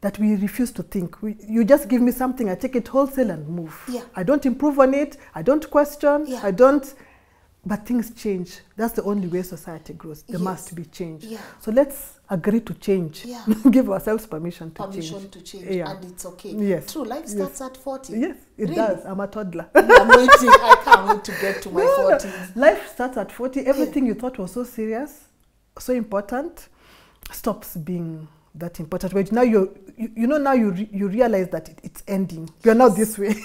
that we refuse to think. You just give me something, I take it wholesale and move. Yeah. I don't improve on it. I don't question. Yeah. I don't. But things change. That's the only way society grows. There must be change. Yeah. So let's agree to change. Yeah. Give ourselves permission to change. Yeah. And it's okay. Yes. True, life starts at 40. Yes, it does. I'm a toddler. I'm waiting. I can't wait to get to my 40s. Life starts at 40. Everything you thought was so serious, so important, stops being that important. But now you realize that it's ending. You're now this way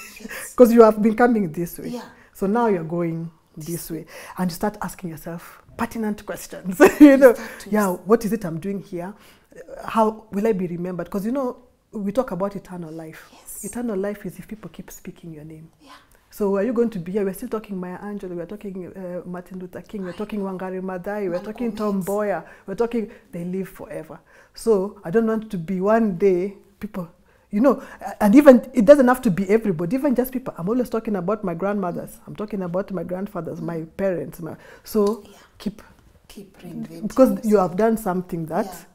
because you have been coming this way. Yeah. So now you're going this way, and you start asking yourself pertinent questions. You know, what is it I'm doing here? How will I be remembered? Because you know, we talk about eternal life. Yes. Eternal life is if people keep speaking your name. Yeah. So are you going to be here? We're still talking Maya Angelou, we're talking Martin Luther King, we're talking Wangari Maathai, we're talking Tom Mboya, we're talking, they live forever. So I don't want to be one day people, you know, and even it doesn't have to be everybody, even just people. I'm always talking about my grandmothers. I'm talking about my grandfathers, my parents. So keep reinventing. Because you have done something that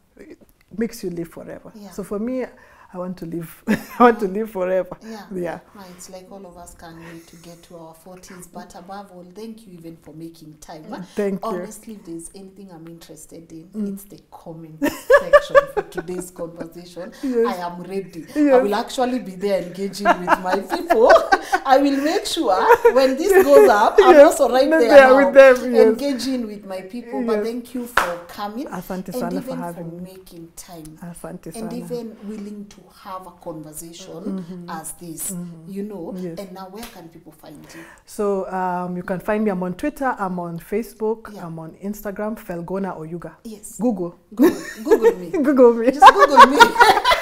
makes you live forever. Yeah. So for me, I want to live. I want to live forever. Yeah. It's like all of us can't wait to get to our 40s. But above all, thank you even for making time. Thank you. Honestly, if there's anything I'm interested in, it's the comment section for today's conversation. I am ready. I will actually be there engaging with my people. I will make sure when this goes up, I'm also right there now, with them, engaging with my people. But thank you for coming Asante and sana even for having for making time. Asante and sana. even willing to have a conversation as this, you know. And now where can people find you? So you can find me. I'm on Twitter, I'm on Facebook, I'm on Instagram, Felly Oyuga. Yes. Google me. Google me. Just Google me.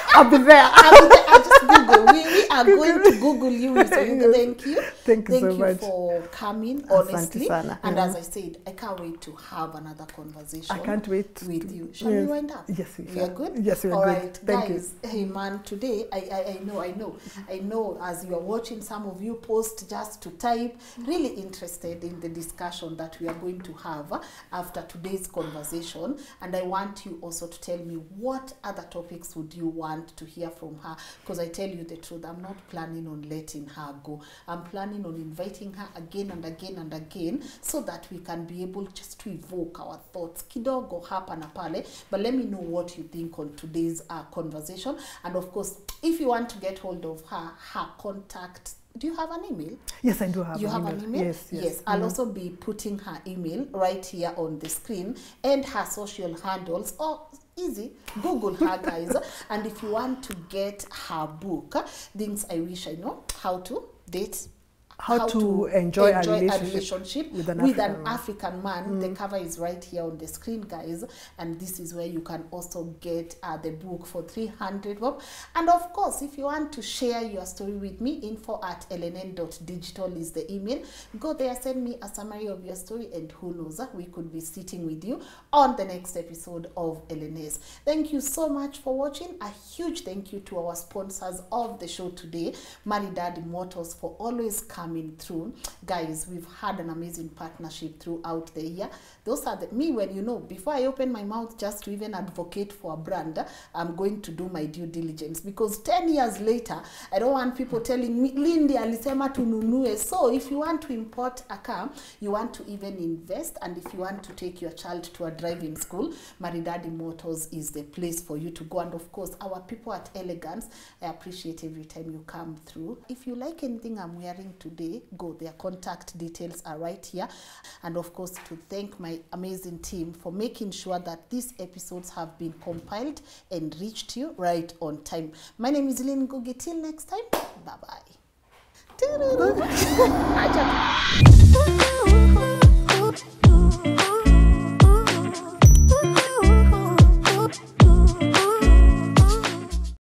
I'll be there. I just Google. We are going to Google you. Thank you. Thank you so much. Thank you for coming, honestly. And as I said, I can't wait to have another conversation. I can't wait with you. Shall we wind up? Yes, we are good? Yes, we are all good. Right, Thank guys, you. Hey man, today, I know as you are watching, some of you post just to type, really interested in the discussion that we are going to have after today's conversation. And I want you also to tell me what other topics would you want to hear from her, because I tell you the truth, I'm not planning on letting her go. I'm planning on inviting her again and again and again, so that we can be able just to evoke our thoughts kidogo hapa na pale. But let me know what you think on today's conversation. And of course, if you want to get hold of her contact, do you have an email? Yes, I do have you have an email? Yes. I'll also be putting her email right here on the screen and her social handles. Or Easy. Google her, guys. And if you want to get her book, Things I Wish I Know, How to Date, how to enjoy a relationship with an African man. The cover is right here on the screen, guys, and this is where you can also get the book for 300 bob. And of course, if you want to share your story with me, info@lnn.digital is the email. Go there, send me a summary of your story, and who knows, we could be sitting with you on the next episode of LNS. Thank you so much for watching. A huge thank you to our sponsors of the show today, Maridadi Motors, for always coming through. Guys, we've had an amazing partnership throughout the year. Those are me, when you know, before I open my mouth just to even advocate for a brand, I'm going to do my due diligence, because 10 years later, I don't want people telling me, Lindy alisema tununue. So if you want to import a car, you want to even invest, and if you want to take your child to a driving school, Maridadi Motors is the place for you to go. And of course, our people at Elegance, I appreciate every time you come through. If you like anything I'm wearing today, go. Their contact details are right here. And of course, to thank my amazing team for making sure that these episodes have been compiled and reached you right on time. My name is Lynn Ngugi. Till next time, bye-bye.